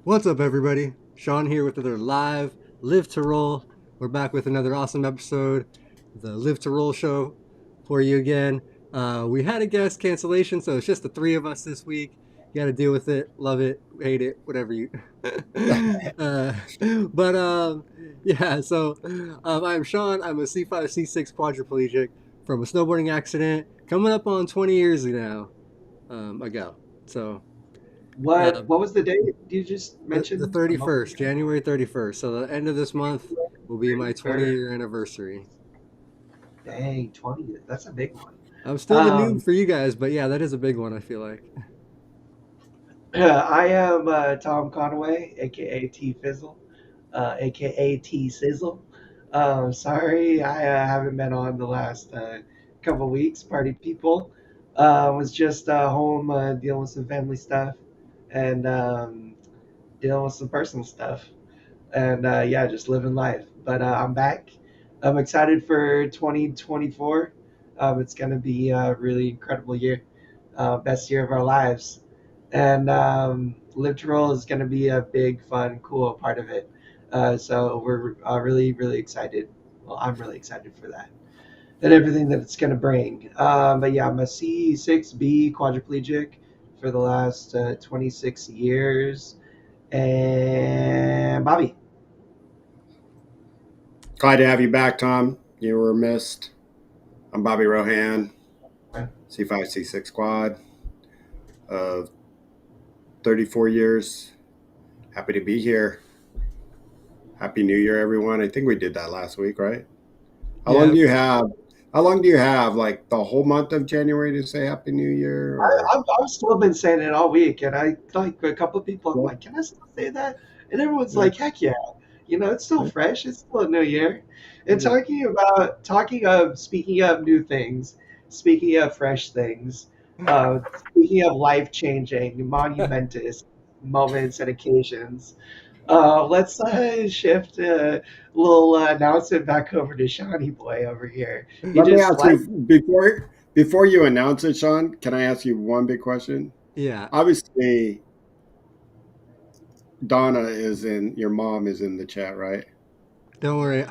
What's up, everybody? Shawn here with another live Live to Roll. We're back with another awesome episode, the Live to Roll show for you again. We had a guest cancellation, so it's just the three of us this week. You got to deal with it, love it, hate it, whatever you. uh, but yeah, so I'm Shawn. I'm a C5, C6 quadriplegic from a snowboarding accident coming up on 20 years now ago. So What was the date you just the mentioned a moment 31st, ago? January 31st. So the end of this month will be my 31st. year anniversary. Dang, 20. That's a big one. I'm still the noob Um, for you guys, but yeah, that is a big one, I feel like. I am Tom Conway, aka T Fizzle, aka T Sizzle. Sorry, I haven't been on the last couple weeks. Party people was just home dealing with some family stuff and dealing with some personal stuff. And yeah, just living life. But I'm back. I'm excited for 2024. It's going to be a really incredible year, best year of our lives, and Live to Roll is going to be a big, fun, cool part of it. So we're really, really excited. Well, I'm really excited for that and everything that it's going to bring. But yeah, I'm a C6B quadriplegic for the last 26 years. And Bobby. Glad to have you back, Tom. You were missed. I'm Bobby Rohan, C5, C6 quad, uh, 34 years. Happy to be here. Happy New Year, everyone. I think we did that last week, right? How long Yeah, do you have? How long do you have? Like the whole month of January to say Happy New Year, or I've still been saying it all week, and I like a couple of people. I'm well, like, can I still say that? And everyone's yeah, like, heck yeah, it's still yeah, fresh. It's still a new year. And yeah. talking of speaking of new things, speaking of fresh things, speaking of life changing, monumentous moments and occasions. Let's shift a little announcement back over to Shawnee Boy over here. He Let me just ask like you before you announce it, Shawn. Can I ask you one big question? Yeah, Obviously, Donna is in. Your mom is in the chat, right? don't worry.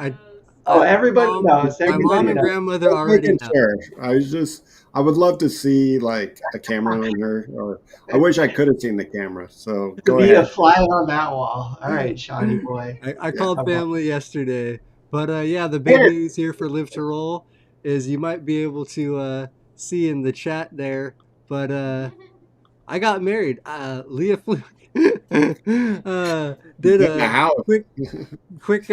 oh, everybody knows. My mom Everybody and knows. grandmother Just already making know. sure. I would love to see like a camera on her, or I wish I could have seen the camera. So To go be a ahead. fly on that wall. All right, Shawnee boy. I Yeah. called Come on. family yesterday, but yeah, the big Here. news here for Live to Roll is you might be able to see in the chat there, but I got married. Leah Fluke did In the a house. quick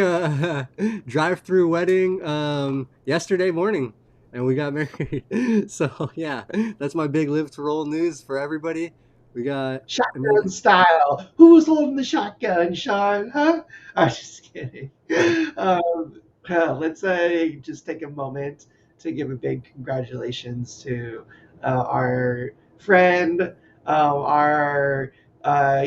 drive-through wedding yesterday morning, and we got married. So yeah, that's my big Live to Roll news for everybody. We got Shotgun style. Who's holding the shotgun, Sean? Huh? I'm just kidding. Let's just take a moment to give a big congratulations to our friend, our uh,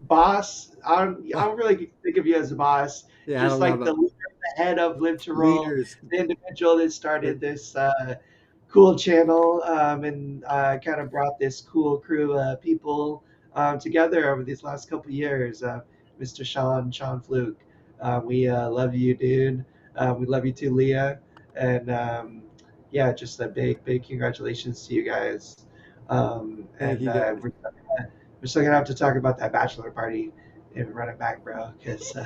boss. I don't really think of you as a boss. yeah, I Just don't know like the about leader, the head of Live to Roll, leaders. the individual that started this cool channel and kind of brought this cool crew of people together over these last couple of years. Mr. Sean Fluke. We love you, dude. We love you too, Leah. And yeah, just a big congratulations to you guys. Thank And you guys. we're still gonna have to talk about that bachelor party and run it back, bro, because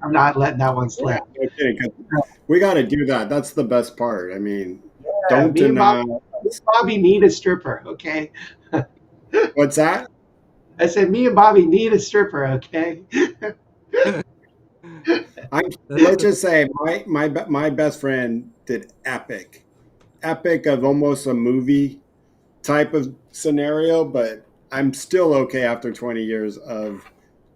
I'm not letting that one Yeah, slip. no kidding, 'cause we got to do that. That's the best part. I mean, Yeah, don't deny. Me and Bobby need a stripper, okay? What's that? I said, me and Bobby need a stripper, okay? I'm. That's Let's just say my best friend did epic of almost a movie type of scenario, but I'm still okay after 20 years of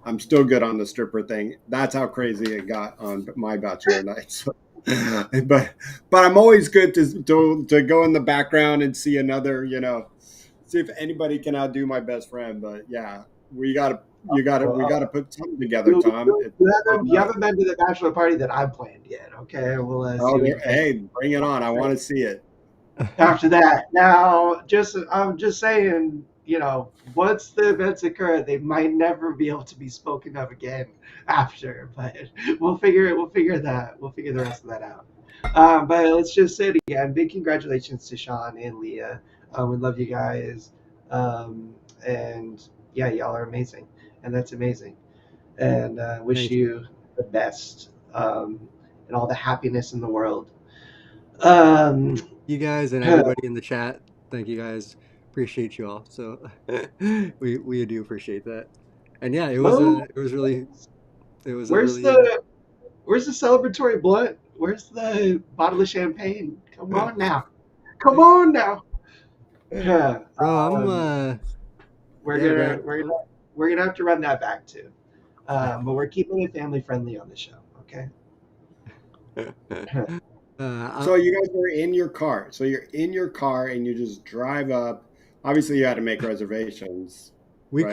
I'm still good on the stripper thing. That's how crazy it got on my bachelor night. So, but I'm always good to go in the background and see another, see if anybody can outdo my best friend. But yeah, we gotta put something together, Tom. It's on You us. haven't been to the bachelor party that I planned yet, okay? We'll see Oh, what you guys hey, bring it on! I want to see it. after that. Now, I'm just saying, once the events occur, they might never be able to be spoken of again after. But we'll figure the rest of that out. But let's just say it again. Big congratulations to Shawn and Leah. We love you guys. And yeah, y'all are amazing, and that's amazing. And wish Thank you. you the best, and all the happiness in the world. Um, You guys and everybody in the chat, thank you guys. Appreciate you all. So we do appreciate that. And yeah, Mo, it was really it was a where's really the celebratory blunt? Where's the bottle of champagne? Come on now. Come on now. bro, I'm um, we're yeah, gonna Grant. we're gonna we're gonna have to run that back too. But we're keeping it family friendly on the show. Okay. uh, So you guys were in your car. So you're in your car and you just drive up. Obviously, you had to make reservations, right?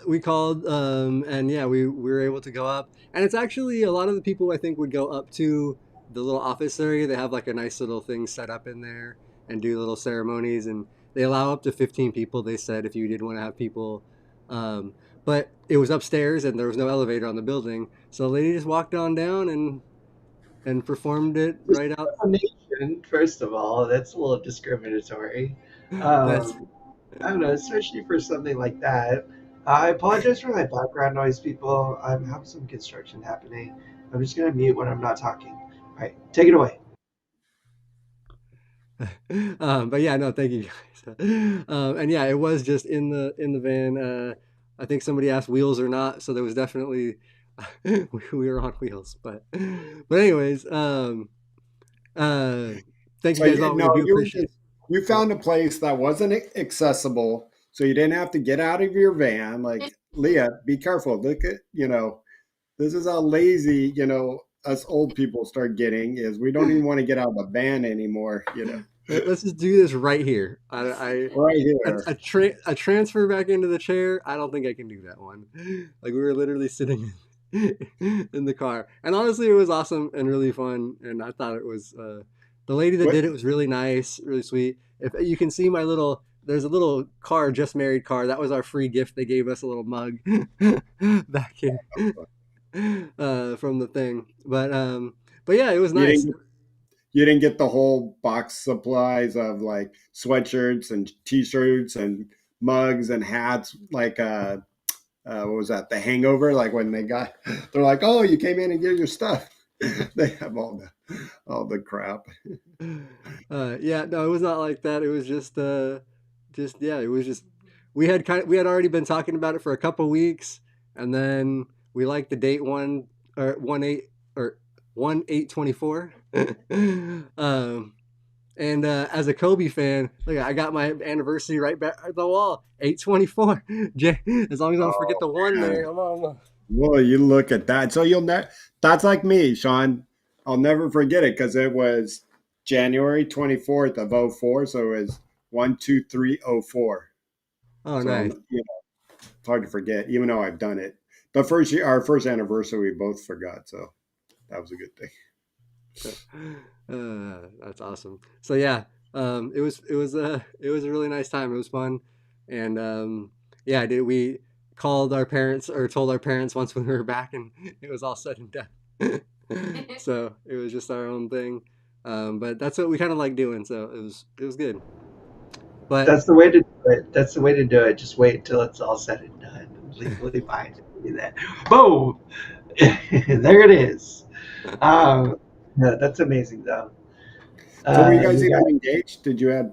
we called and yeah, we were able to go up. And it's actually a lot of the people I think would go up to the little office area. They have like a nice little thing set up in there and do little ceremonies, and they allow up to 15 people, they said, if you did want to have people. But it was upstairs and there was no elevator on the building. So the lady just walked on down and performed it right out. Discrimination, first of all, that's a little discriminatory. That's Um, I don't know, especially for something like that. I apologize for my background noise, people. I'm having some construction happening. I'm just gonna mute when I'm not talking. All right, take it away. but yeah, no, thank you guys. And yeah, it was just in the van. I think somebody asked wheels or not, so there was definitely we were on wheels. But anyways, uh, thank you So guys you all. We no, do you were appreciate. just you Oh, found a place that wasn't accessible, so you didn't have to get out of your van. Like Leah, be careful. Look at this is how lazy us old people start getting is we don't even want to get out of the van anymore. let's just do this right here. Right here. A transfer back into the chair. I don't think I can do that one. Like we were literally sitting in the car, and honestly, it was awesome and really fun. And I thought it was the lady that What did it was really nice, really sweet. If you can see my little, there's a little car, just married car. That was our free gift. They gave us a little mug back here from the thing. But yeah, it was you nice. didn't you didn't get the whole box supplies of like sweatshirts and t-shirts and mugs and hats like what was that? The Hangover, like when they're like, "Oh, you came in and get your stuff." They have all the crap. Yeah, no, it was not like that. It was just yeah, it was just we had already been talking about it for a couple weeks, and then we liked the date one or 1/8 or 1/8/24. And as a Kobe fan, look, I got my anniversary right back at the wall, 8/24. As long as I don't forget Oh the one there, man. come on. Well, you look at that. So you'll never. That's like me, Shawn. I'll never forget it because it was January 24th of '04. So it was 12304. Oh, So nice. it's hard to forget, even though I've done it. The first year, our first anniversary, we both forgot. So that was a good thing. That's awesome. So yeah, it was a really nice time. It was fun, and yeah, did we called our parents or told our parents once when we were back, and it was all said and done. So it was just our own thing, but that's what we kind of like doing. So it was good. But That's the way to do it. That's the way to do it. Just wait until it's all said and done. Legally fine to do that. Boom! There it is. No, that's amazing, though. So were you guys You even got engaged? Did you have,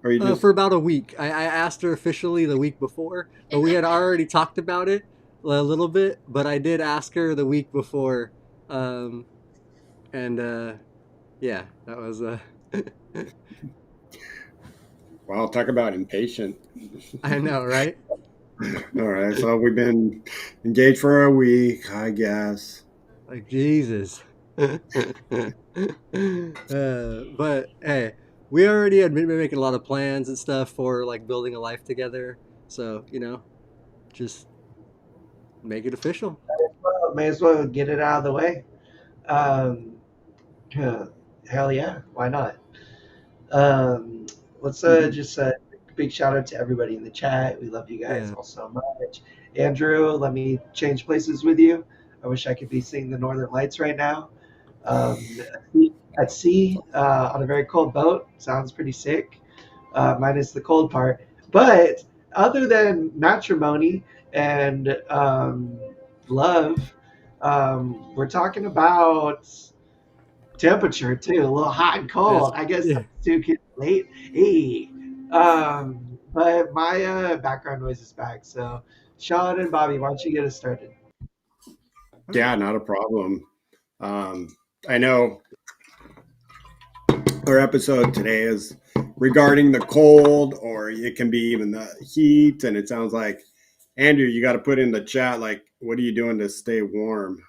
or you for just about a week, I asked her officially the week before, but we had already talked about it a little bit. But I did ask her the week before, um, and yeah, that was well, talk about impatient. I know, right? All right, so we've been engaged for a week, I guess. Like Jesus. But hey, we already had been making a lot of plans and stuff for like building a life together. So just make it official. may as well get it out of the way. Um, Hell yeah, why not? Um, let's Mhm. just big shout out to everybody in the chat. We love you guys Yeah. all so much. Andrew, let me change places with you. I wish I could be seeing the Northern Lights right now. Um, at sea on a very cold boat sounds pretty sick, minus the cold part. But other than matrimony and love, we're talking about temperature too, a little hot and It's cold. I guess yeah. that's too late. Hey, but my background noise is back. So, Sean and Bobby, why don't you get us started? All right. Yeah, not a problem. Um, I know our episode today is regarding the cold, or it can be even the heat. And it sounds like, Andrew, you got to put in the chat, like, what are you doing to stay warm?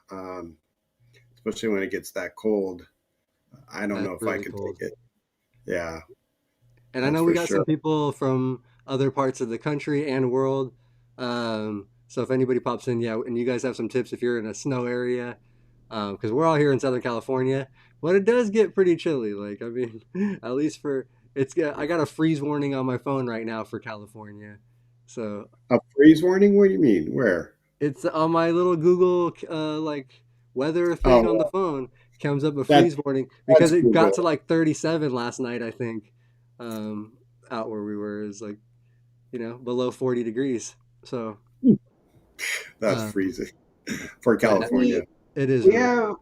Especially when it gets that cold. I don't That's know if I really could take cold. it. Yeah, And I that's know we for got sure. some people from other parts of the country and world. So if anybody pops in, yeah, and you guys have some tips if you're in a snow area, because we're all here in Southern California, but it does get pretty chilly. Like I mean, at least for I got a freeze warning on my phone right now for California, so A freeze warning? What do you mean? Where? it's on my little Google like weather thing on the Oh, phone. Comes up a that freeze warning because that's it got Google. to like 37 last night, I think. Out where we were is like below 40 degrees. So, That's uh, freezing for yeah, California. it is We really have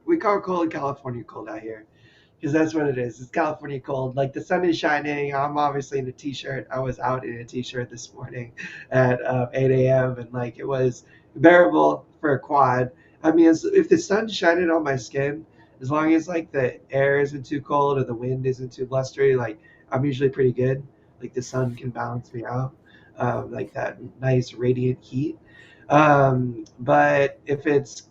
we call cold California cold out here because that's what it is. It's California cold. Like the sun is shining. I'm obviously in a t-shirt. I was out in a t-shirt this morning at 8 a.m. and like it was bearable for a quad. I mean, if the sun's shining on my skin, as long as like the air isn't too cold or the wind isn't too blustery, like I'm usually pretty good. Like the sun can balance me out, like that nice radiant heat. But if it's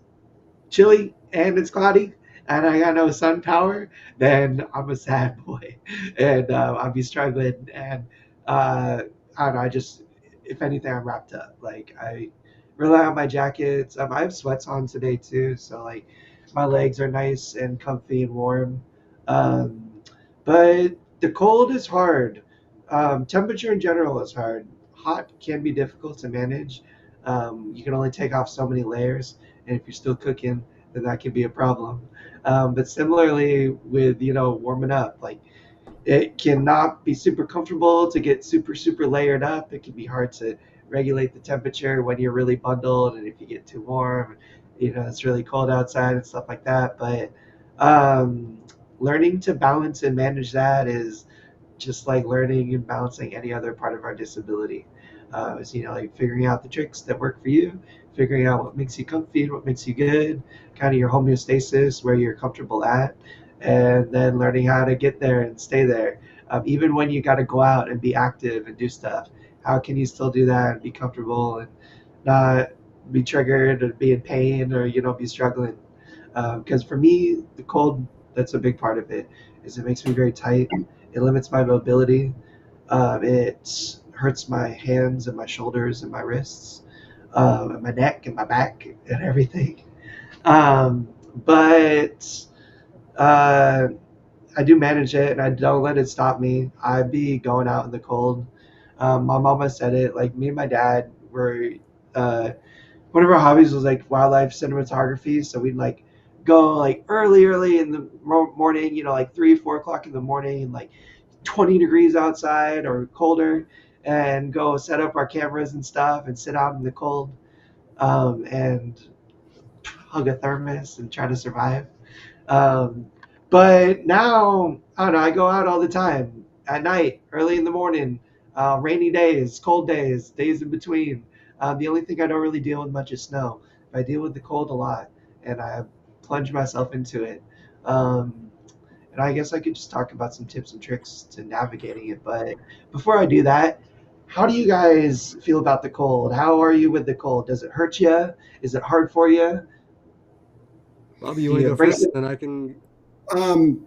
chilly and it's cloudy and I got no sun power, then I'm a sad boy and I'll be struggling. And I don't know, I just, if anything, I'm wrapped up. Like I rely on my jackets. I have sweats on today too. So like my legs are nice and comfy and warm. Um, but the cold is hard. Temperature in general is hard. Hot can be difficult to manage. You can only take off so many layers, and if you're still cooking, then that can be a problem. But similarly with warming up, like it cannot be super comfortable to get super layered up. It can be hard to regulate the temperature when you're really bundled, and if you get too warm, it's really cold outside and stuff like that. But um, learning to balance and manage that is just like learning and balancing any other part of our disability. Is like figuring out the tricks that work for you, figuring out what makes you comfy and what makes you good, kind of your homeostasis, where you're comfortable at, and then learning how to get there and stay there. Even when you got to go out and be active and do stuff, how can you still do that and be comfortable and not be triggered or be in pain or be struggling? Because for me, the cold, that's a big part of it. Is it makes me very tight. It limits my mobility. It hurts my hands and my shoulders and my wrists, and my neck and my back and everything. But uh, I do manage it and I don't let it stop me. I be going out in the cold. My mama said it. Like me and my dad were. Uh, One of our hobbies was like wildlife cinematography. So we'd like go like early in the morning, like 3, 4 o'clock in the morning, and like 20 degrees outside or colder, and go set up our cameras and stuff and sit out in the cold, and hug a thermos and try to survive. Um, but now, I don't know, I go out all the time at night, early in the morning, rainy days, cold days, days in between. The only thing I don't really deal with much is snow. I deal with the cold a lot, and I plunge myself into it. Um, and I guess I could just talk about some tips and tricks to navigating it. But before I do that, how do you guys feel about the cold? How are you with the cold? Does it hurt you? Is it hard for you? Bobby, you Do want to you go embrace first? it? Then I can. Um,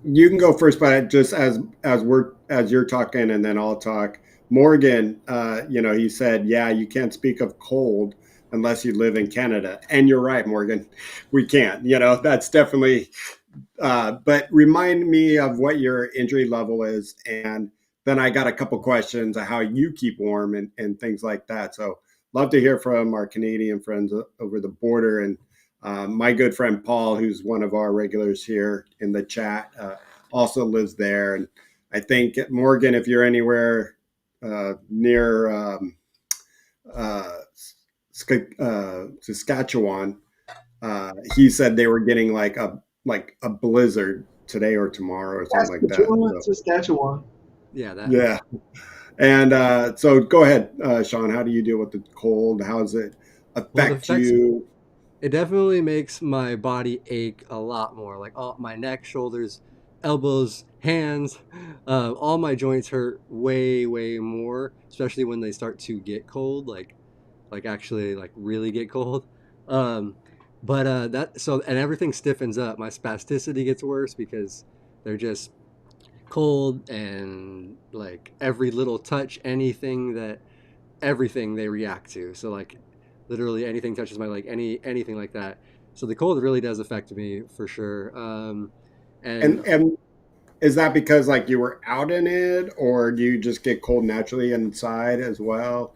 you can go first, but just as you're talking, and then I'll talk. Morgan, he said, "Yeah, you can't speak of cold unless you live in Canada," and you're right, Morgan. We can't. That's definitely. But remind me of what your injury level is, and then I got a couple questions of how you keep warm and things like that. So love to hear from our Canadian friends over the border. And my good friend Paul, who's one of our regulars here in the chat, also lives there. And I think, Morgan, if you're anywhere near uh, Saskatchewan, he said they were getting like a blizzard today or tomorrow or something like that. Saskatchewan, So, Saskatchewan. Yeah, that. yeah. And so go ahead, Shawn. How do you deal with the cold? How does it Well, it affect affects. you? It definitely makes my body ache a lot more. Like all my neck, shoulders, elbows, hands, all my joints hurt way, way more. Especially when they start to get cold. Like actually like really get cold. Um, but that so and everything stiffens up. My spasticity gets worse because they're just cold and like every little touch, everything they react to. So like literally anything touches my leg, anything like that. So the cold really does affect me for sure. And And is that because like you were out in it, or do you just get cold naturally inside as well?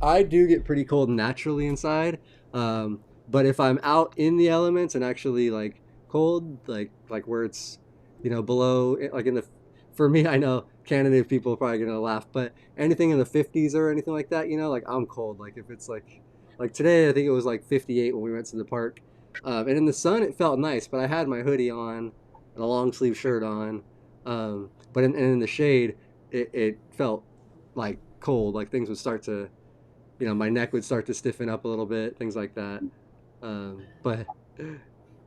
I do get pretty cold naturally inside. But if I'm out in the elements and actually like cold, like where it's below like in the for me, I know Canada people are probably gonna laugh, but anything in the 50s or anything like that, like I'm cold. Like if it's like today, I think it was like 58 when we went to the park, and in the sun it felt nice, but I had my hoodie on and a long sleeve shirt on, but in the shade it felt like cold. Like things would start to my neck would start to stiffen up a little bit, things like that. But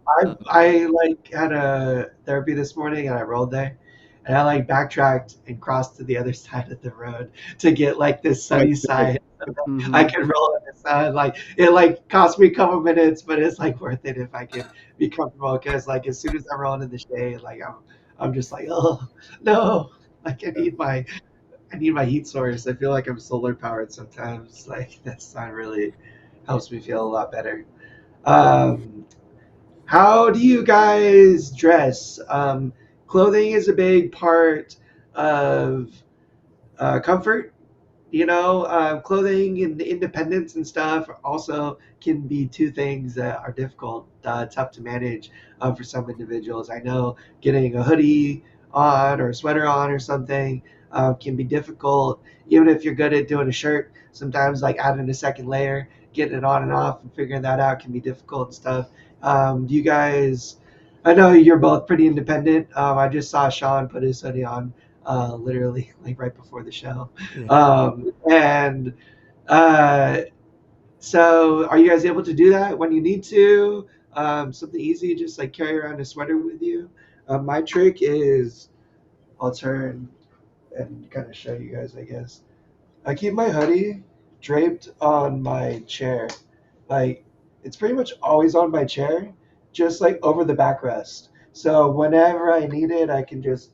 I uh, I like had a therapy this morning and I rolled there, and I like backtracked and crossed to the other side of the road to get like this sunny side. I mhm. can roll in the sun. Like it like cost me a couple minutes, but it's like worth it if I can be comfortable. Because like as soon as I roll into the shade, like I'm just like, oh no, like I need my heat source. I feel like I'm solar powered sometimes. Like that sun really helps me feel a lot better. Um, how do you guys dress? Clothing is a big part of comfort. Clothing and independence and stuff also can be two things that are difficult, tough to manage for some individuals. I know getting a hoodie on or a sweater on or something can be difficult, even if you're good at doing a shirt. Sometimes, like adding a second layer, getting it on and off, and figuring that out can be difficult and stuff. Do you guys? I know you're both pretty independent. I just saw Shawn put his hoodie on literally like right before the show. Yeah. And uh, so, are you guys able to do that when you need to? Something easy, just like carry around a sweater with you. My trick is I'll turn and kind of show you guys, I guess. I keep my hoodie draped on my chair. Like, it's pretty much always on my chair, just like over the backrest. So, whenever I need it, I can just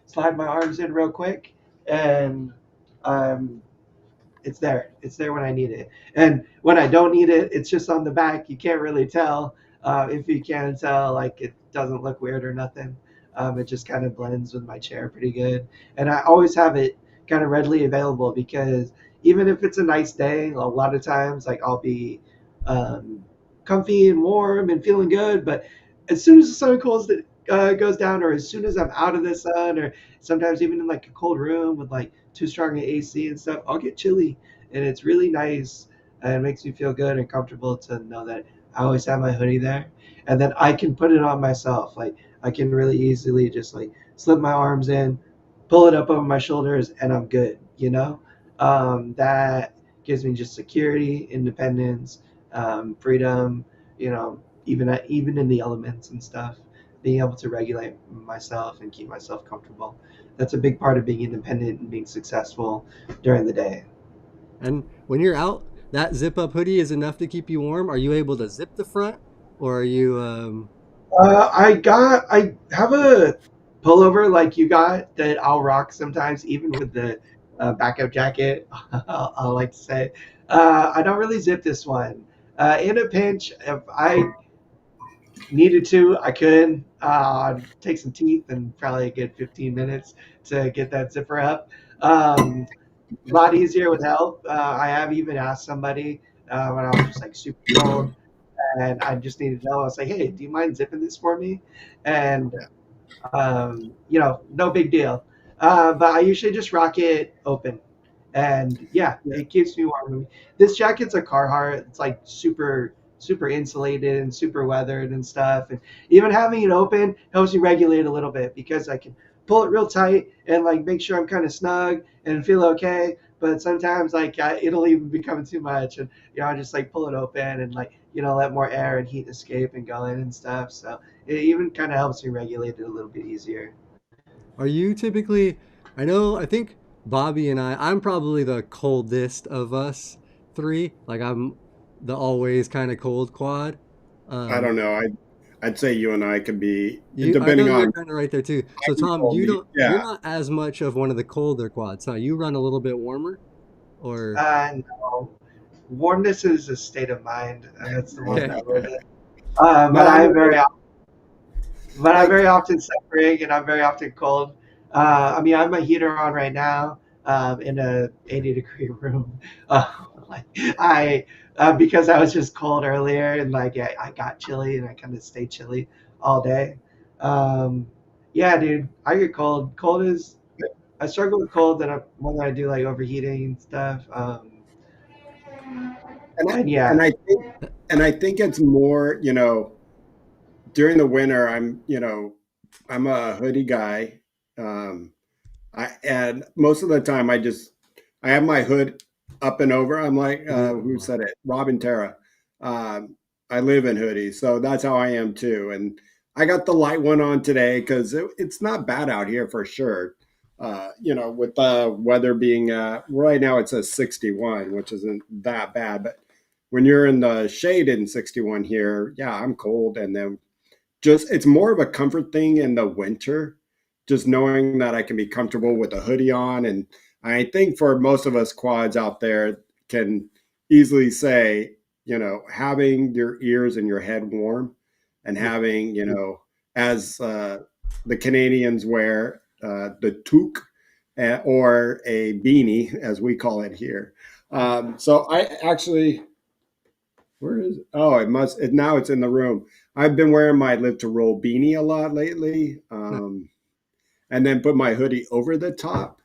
slide my arms in real quick and um, it's there. It's there when I need it. And when I don't need it, it's just on the back. You can't really tell. If you can tell, like it doesn't look weird or nothing. It just kind of blends with my chair pretty good. And I always have it kind of readily available because even if it's a nice day, a lot of times like I'll be um, comfy and warm and feeling good. But as soon as the sun goes down, or as soon as I'm out of the sun, or sometimes even in like a cold room with like too strong an AC and stuff, I'll get chilly, and it's really nice and it makes me feel good and comfortable to know that I always have my hoodie there, and then I can put it on myself. Like I can really easily just like slip my arms in, pull it up over my shoulders, and I'm good. That gives me just security, independence, freedom. Even in the elements and stuff, being able to regulate myself and keep myself comfortable. That's a big part of being independent and being successful during the day. And when you're out, that zip up hoodie is enough to keep you warm. Are you able to zip the front, or are you? I have a pullover like you got that I'll rock sometimes, even with the backup jacket. I like to say, I don't really zip this one. In a pinch, if I needed to, I could. Take some teeth and probably a good 15 minutes to get that zipper up. Um, a lot easier with help. I have even asked somebody when I was just like super cold and I just needed help. I was like, "Hey, do you mind zipping this for me?" And Yeah. no big deal. But I usually just rock it open, and yeah, Yeah. it keeps me warm. This jacket's a Carhartt. It's like super insulated and super weathered and stuff. And even having it open helps you regulate a little bit because I can pull it real tight and like make sure I'm kind of snug and feel okay. But sometimes like it'll even become too much, and I just like pull it open and like let more air and heat escape and go in and stuff. So it even kind of helps me regulate it a little bit easier. Are you typically? I think Bobby and I'm probably the coldest of us three. Like I'm the always kind of cold quad. I Um, don't know. I'd say you and I could be, I know depending you're on kind of right there too. how So you Tom, told me. you're Yeah, not as much of one of the colder quads, huh? You run a little bit warmer, or No, warmness is a state of mind. That's the one okay, that live it. no, I'm But I'm like very often suffering, and I'm very often cold. I mean, I have my heater on right now in a 80-degree room. Like I because I was just cold earlier, and like I got chilly, and I kind of stay chilly all day. Um, yeah, dude, I get cold. I struggle with cold that more than I do like overheating and stuff. and I, And and yeah, I think and I think it's more, during the winter. I'm a hoodie guy. Um, and most of the time I have my hood up and over. I'm like, you do that a who lot. said it? Robin Terra. Um, I live in hoodies, so that's how I am too. And I got the light one on today because it's not bad out here for sure. With the weather being right now, it's a 61, which isn't that bad. But when you're in the shade in 61 here, yeah, I'm cold. And then just it's more of a comfort thing in the winter, just knowing that I can be comfortable with a hoodie on. And I think for most of us quads out there can easily say, having your ears and your head warm and Yeah. having, as the Canadians wear, the toque, or a beanie, as we call it here. So I actually, where is it? Oh, now it's in the room. I've been wearing my Live to Roll beanie a lot lately, No, and then put my hoodie over the top.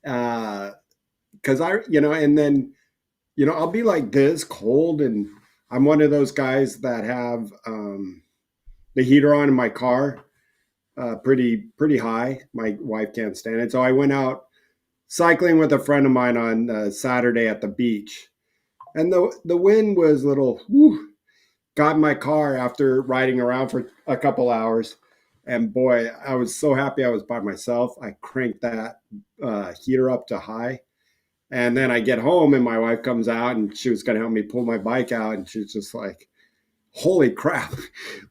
Because and then, I'll be like this cold, and I'm one of those guys that have the heater on in my car pretty high. My wife can't stand it. So I went out cycling with a friend of mine on Saturday at the beach. And the wind was a little, whew, got in my car after riding around for a couple hours. And boy, I was so happy I was by myself. I cranked that heater up to high. And then I get home and my wife comes out and she was going to help me pull my bike out. And she's just like, holy crap,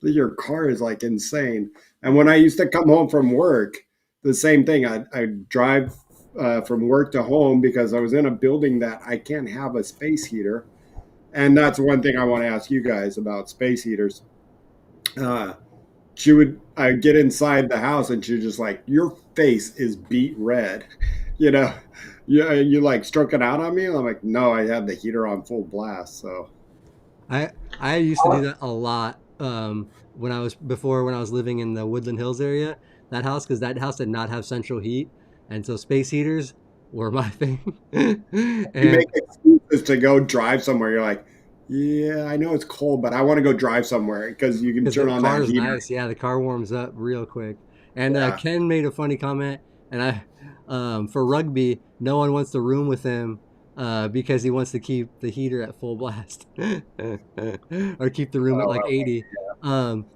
your car is like insane. And when I used to come home from work, the same thing. I'd drive from work to home because I was in a building that I can't have a space heater. And that's one thing I want to ask you guys about space heaters. Uh, I'd get inside the house and she's just like, your face is beat red. You know, you like stroking out on me. And I'm like, no, I had the heater on full blast. So I used to do that a lot when I was living in the Woodland Hills area. That house, because that house did not have central heat, and so space heaters were my thing. you And make excuses to go drive somewhere. You're like, yeah, I know it's cold, but I want to go drive somewhere because you can because turn the on car that is heater. nice, yeah, the car warms up real quick. And Yeah. Ken made a funny comment, and for rugby, no one wants to room with him because he wants to keep the heater at full blast or keep the room at like Oh, 80.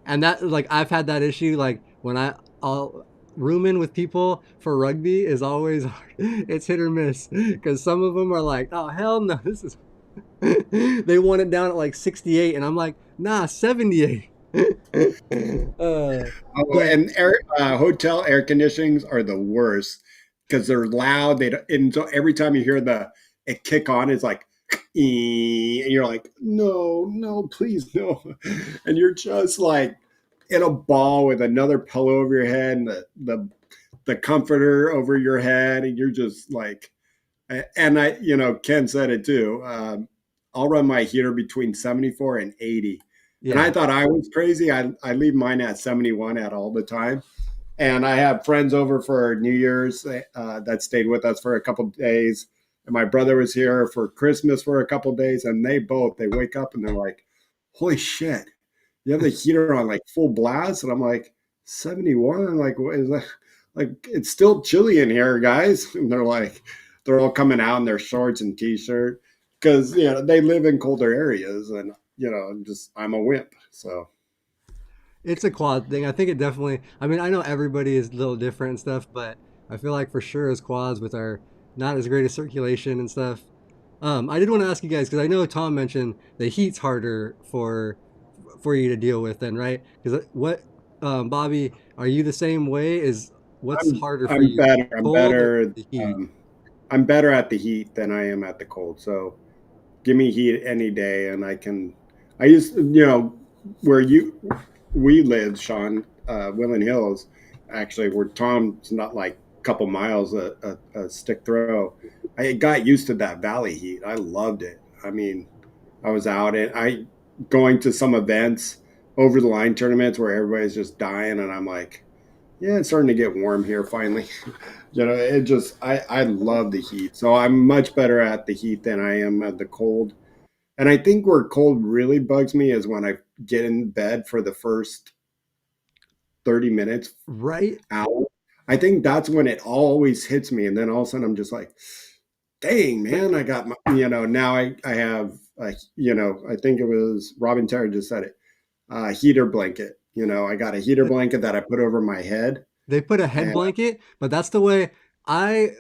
And that like I've had that issue like when I'll rooming with people for rugby is always hard. It's hit or miss because some of them are like, oh hell no, this is they want it down at like 68, and I'm like, nah, 78. oh, But and hotel air conditionings are the worst because they're loud. And so every time you hear it kick on, it's like, and you're like, no, no, please, no. And you're just like in a ball with another pillow over your head and the comforter over your head, and you're just like, and I, Ken said it too. I'll run my heater between 74 and 80. And I Yeah. thought I was crazy. I leave mine at 71 at all the time. And I have friends over for New Year's that stayed with us for a couple of days. And my brother was here for Christmas for a couple of days. And they wake up and they're like, holy shit, you have the heater on like full blast? And I'm like, 71? I'm like, what is that? Like, it's still chilly in here, guys. And they're all coming out in their shorts and t-shirt because, they live in colder areas. And, I'm a wimp. So, It's a quad thing. I think it definitely. I mean, I know everybody is a little different and stuff, but I feel like for sure as quads with our not as great a circulation and stuff. I did want to ask you guys because I know Tom mentioned the heat's harder for you to deal with, then right? Because what, Bobby, are you the same way? Is what's harder for I'm you, better. I'm cold or better. the heat? I'm better at the heat than I am at the cold. So give me heat any day, and I can. I used, where we live, Shawn, Willen Hills, actually, where Tom's not like a couple miles a stick throw. I got used to that valley heat. I loved it. I mean, I was out and I going to some events, over the line tournaments where everybody's just dying, and I'm like, yeah, it's starting to get warm here finally. It just I love the heat. So I'm much better at the heat than I am at the cold. And I think where cold really bugs me is when I get in bed for the first 30 minutes, Right? hour. I think that's when it always hits me. And then all of a sudden I'm just like, dang, man, I got my, now I have, I think it was Robin Terry just said it, heater blanket. I got a heater blanket that I put over my head. They put a head And blanket, but that's the way I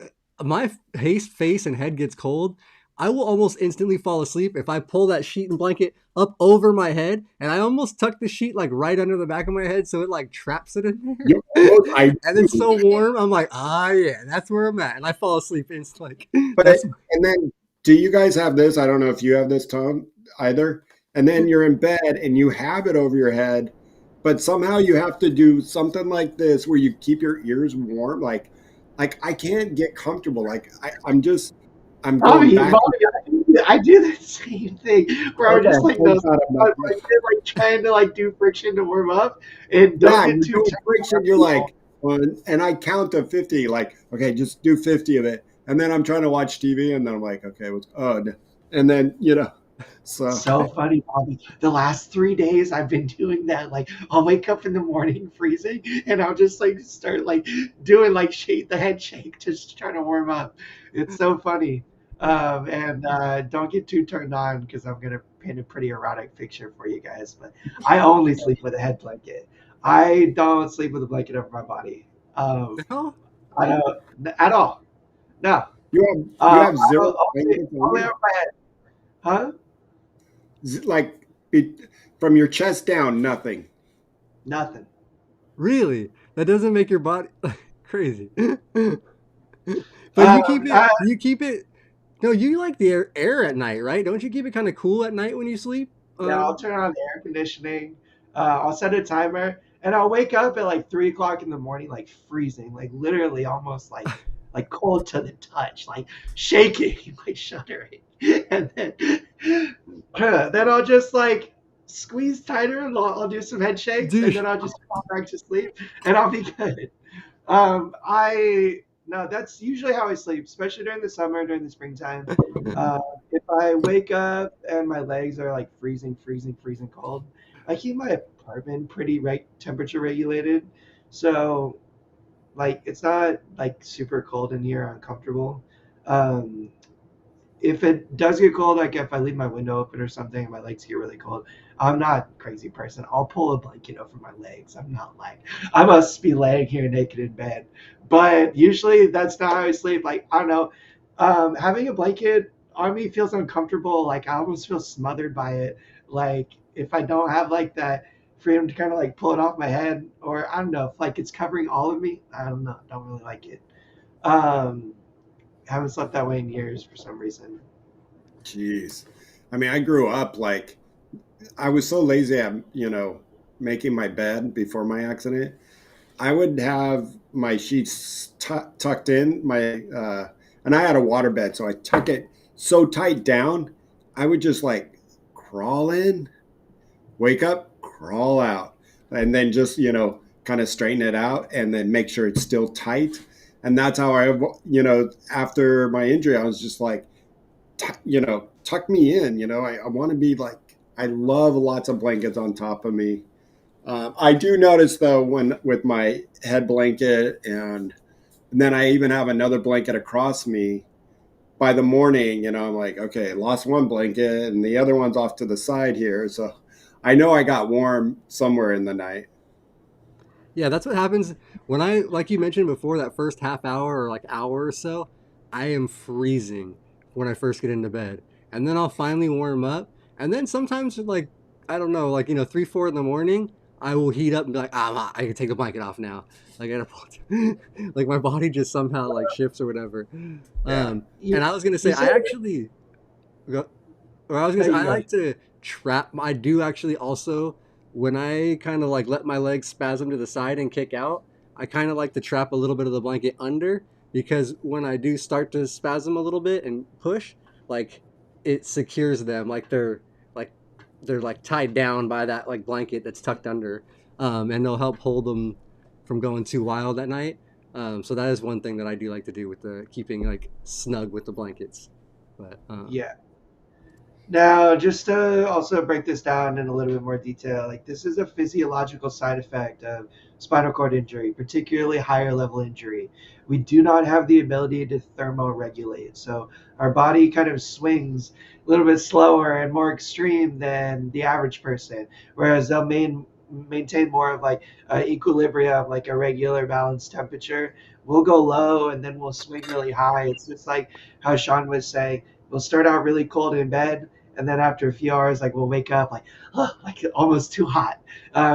my face and head gets cold. I will almost instantly fall asleep if I pull that sheet and blanket up over my head, and I almost tuck the sheet like right under the back of my head, so it like traps it in you there. almost, I And it's do. so warm. I'm like, yeah, that's where I'm at, and I fall asleep instantly. Like But that's and then do you guys have this? I don't know if you have this, Tom, either. And then you're in bed and you have it over your head, but somehow you have to do something like this where you keep your ears warm. Like I can't get comfortable. I'm going Bobby, back. I do the same thing where I'm Okay, just like thank no, God I'm not. like trying to like do friction to warm up and don't Yeah, get you're too doing friction. You're turned like, and I count to 50. Like, okay, just do 50 of it. And then I'm trying to watch TV, and then I'm like, okay, what's no. And then so So funny, Bobby. The last 3 days I've been doing that. Like I'll wake up in the morning freezing and I'll just like start like doing like shake the head shake, just trying to warm up. It's so funny. And don't get too turned on because I'm gonna paint a pretty erotic picture for you guys. But I only sleep with a head blanket. I don't sleep with a blanket over my body. no. I don't at all. No. you have zero Only, blankets only over, over my head. Huh? like from your chest down, nothing. Nothing. Really, that doesn't make your body crazy. But you keep Um, it. I, You keep it. No, you like the air at night, right? Don't you keep it kind of cool at night when you sleep? Yeah, I'll turn on the air conditioning. I'll set a timer, and I'll wake up at like 3 o'clock in the morning, like freezing, like literally almost like cold to the touch, like shaking, like shuddering. And then I'll just like squeeze tighter, and I'll do some head shakes, and Dude, then I'll just fall back to sleep, and I'll be good. I no, that's usually how I sleep, especially during the summer, during the springtime. Uh, if I wake up and my legs are like freezing cold, I keep my apartment pretty temperature regulated, so like it's not like super cold in here, uncomfortable. Um, if it does get cold, like if I leave my window open or something and my legs get really cold, I'm not a crazy person. I'll pull a blanket over my legs. I'm not like I must be laying here naked in bed. But usually that's not how I sleep. Like I don't know. Having a blanket on me feels uncomfortable. Like I almost feel smothered by it. Like if I don't have like that freedom to kind of like pull it off my head, or I don't know, if like it's covering all of me. I don't know. Don't really like it. Um, haven't slept that way in years for some reason. Jeez. I mean, I grew up like I was so lazy at, making my bed before my accident, I would have my sheets tucked in and I had a water bed, so I tuck it so tight down. I would just like crawl in, wake up, crawl out, and then just kind of straighten it out, and then make sure it's still tight. And that's how after my injury, I was just like, tuck me in. I want to be like, I love lots of blankets on top of me. I do notice though when with my head blanket and then I even have another blanket across me. By the morning, I'm like, okay, lost one blanket and the other one's off to the side here, so I know I got warm somewhere in the night. Yeah, that's what happens when I, like you mentioned before, that first half hour or like hour or so, I am freezing when I first get into bed. And then I'll finally warm up. And then sometimes, like, I don't know, like, 3, 4 in the morning, I will heat up and be like, I can take the blanket off now. Like, like my body just somehow like shifts or whatever. Yeah. And You, I was going to you say, said, or I was gonna there say, you I go. like to trap. I do actually also, when I kind of like let my legs spasm to the side and kick out, I kind of like to trap a little bit of the blanket under, because when I do start to spasm a little bit and push, like it secures them, like they're like tied down by that like blanket that's tucked under, and they'll help hold them from going too wild at night. So that is one thing that I do like to do with the keeping like snug with the blankets. But Yeah. Now, just to also break this down in a little bit more detail, like this is a physiological side effect of spinal cord injury, particularly higher level injury. We do not have the ability to thermoregulate. So our body kind of swings a little bit slower and more extreme than the average person, whereas they'll maintain more of like equilibrium, like a regular balanced temperature. We'll go low and then we'll swing really high. It's just like how Shawn was saying, we'll start out really cold in bed, and then after a few hours, like we'll wake up like, oh, like almost too hot,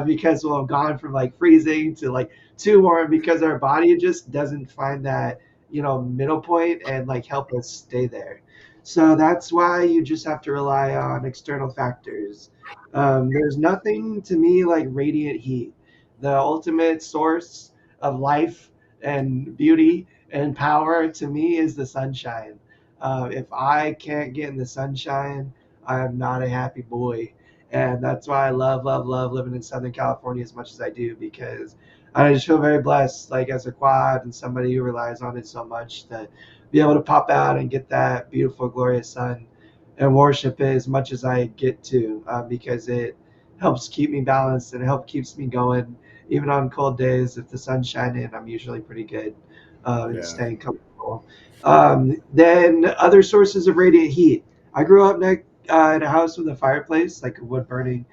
because we'll have gone from like freezing to like too warm, because our body just doesn't find that middle point and like help us stay there. So that's why you just have to rely on external factors. There's nothing to me like radiant heat, the ultimate source of life and beauty and power. To me, is the sunshine. If I can't get in the sunshine, I am not a happy boy. And that's why I love, love, love living in Southern California as much as I do, because I just feel very blessed, like as a quad and somebody who relies on it so much, to be able to pop out and get that beautiful, glorious sun and worship it as much as I get to, because it helps keep me balanced and it helps keeps me going. Even on cold days, if the sun's shining, I'm usually pretty good in Yeah. staying comfortable. Then other sources of radiant heat. I grew up in a house with a fireplace, like a wood burning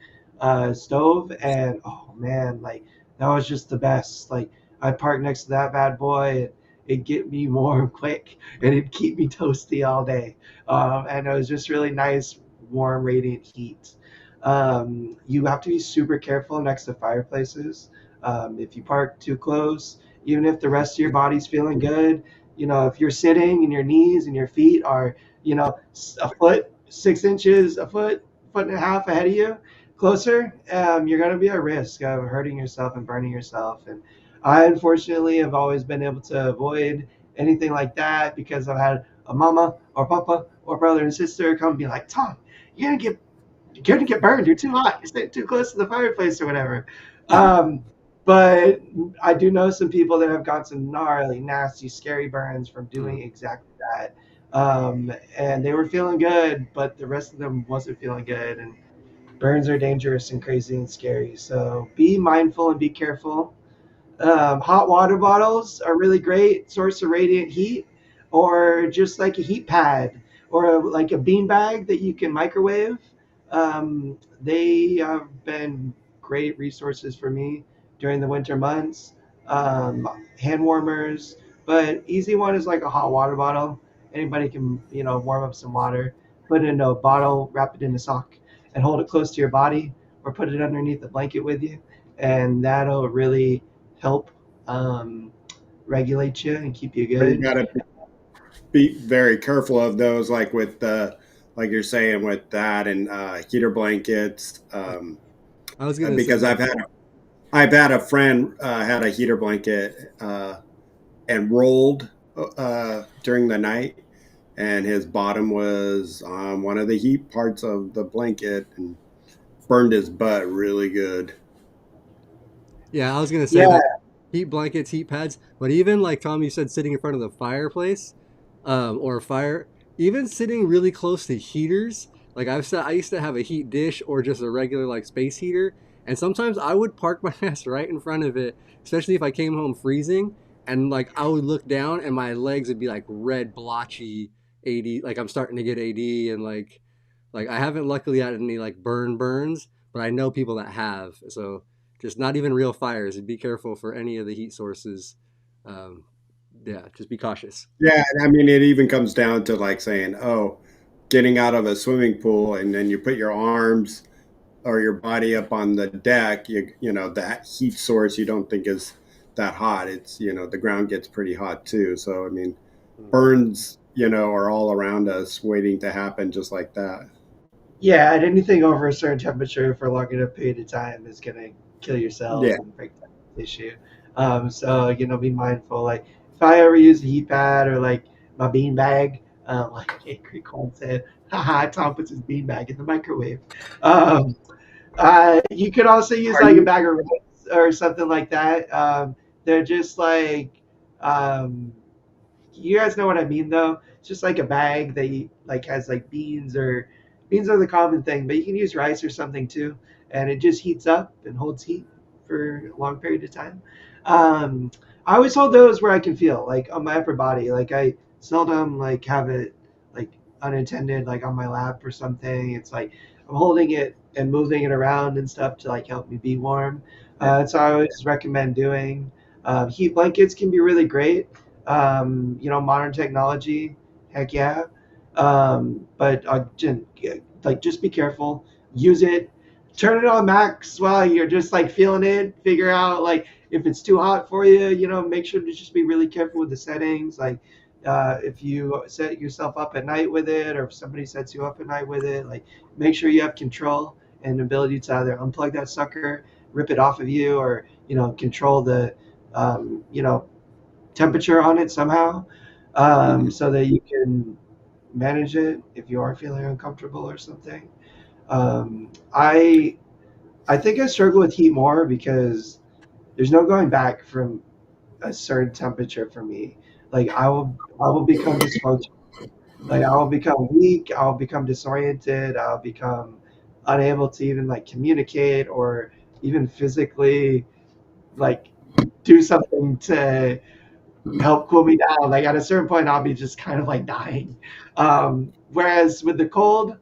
stove, and oh man, like that was just the best. Like I'd park next to that bad boy. It'd get me warm quick, and it'd keep me toasty all day. And it was just really nice, warm, radiant heat. You have to be super careful next to fireplaces. If you park too close, even if the rest of your body's feeling good, if you're sitting and your knees and your feet are, a foot, 6 inches, a foot, foot and a half ahead of you, closer, you're going to be at risk of hurting yourself and burning yourself. And I, unfortunately, have always been able to avoid anything like that, because I've had a mama or papa or brother and sister come and be like, Tom, you're going to get you're gonna get burned. You're too hot. You're sitting too close to the fireplace or whatever. Um, but I do know some people that have got some gnarly, nasty, scary burns from mm. doing exactly that. And they were feeling good, but the rest of them wasn't feeling good. And burns are dangerous and crazy and scary. So be mindful and be careful. Hot water bottles are really great source of radiant heat, or just like a heat pad or like a bean bag that you can microwave. They have been great resources for me during the winter months. Hand warmers, but easy one is like a hot water bottle. Anybody can warm up some water, put it in a bottle, wrap it in a sock, and hold it close to your body, or put it underneath a blanket with you, and that'll really help um, regulate you and keep you But you good. got to be very careful of those, like with the, like you're saying with that and heater blankets. I was gonna because say, I've had a friend had a heater blanket and rolled during the night, and his bottom was on one of the heat parts of the blanket and burned his butt really good. yeah, I was gonna say Yeah, like heat blankets, heat pads, but even like Tom, you said sitting in front of the fireplace, or fire, even sitting really close to heaters. Like I used to have a heat dish or just a regular like space heater, and sometimes I would park my ass right in front of it, especially if I came home freezing, and like I would look down and my legs would be like red blotchy AD, like I'm starting to get AD, and like I haven't luckily had any like burns, but I know people that have, so just not even real fires. Be careful for any of the heat sources. Um, yeah, just be cautious. Yeah, I mean, it even comes down to like saying, "Oh, getting out of a swimming pool, and then you put your arms or your body up on the deck. You know that heat source you don't think is that hot. It's the ground gets pretty hot too. So I mean, Mm-hmm. burns are all around us, waiting to happen, just like that. yeah, and anything over a certain temperature for a long enough period of time is gonna kill your cells Yeah. and break down tissue. So be mindful. Like if I ever use a heat pad or like my bean bag, like Angry Cold said, haha, Tom puts his bean bag in the microwave. Um, you could also use Are like a you? bag of rice or something like that. They're just like um, you guys know what I mean, though. It's just like a bag that you, like has like beans, or beans are the common thing, but you can use rice or something too, and it just heats up and holds heat for a long period of time. Um, I always hold those where I can feel, like on my upper body. Like I seldom like have it like unattended, like on my lap or something. It's like I'm holding it and moving it around and stuff to like help me be warm. Yeah. That's what I always recommend doing. Heat blankets can be really great. Modern technology, heck yeah. But like, just be careful. Use it. Turn it on max while you're just like feeling it. Figure out like if it's too hot for you. Make sure to just be really careful with the settings. Like, if you set yourself up at night with it, or if somebody sets you up at night with it, like make sure you have control and ability to either unplug that sucker, rip it off of you, or control the um, you know temperature on it somehow, Mhm. so that you can manage it if you are feeling uncomfortable or something. I think I struggle with heat more because there's no going back from a certain temperature for me. Like I will become dysfunctional. Like I will become weak. I'll become disoriented. I'll become unable to even like communicate or even physically like do something to help cool me down. Like at a certain point, I'll be just kind of like dying. Whereas with the cold,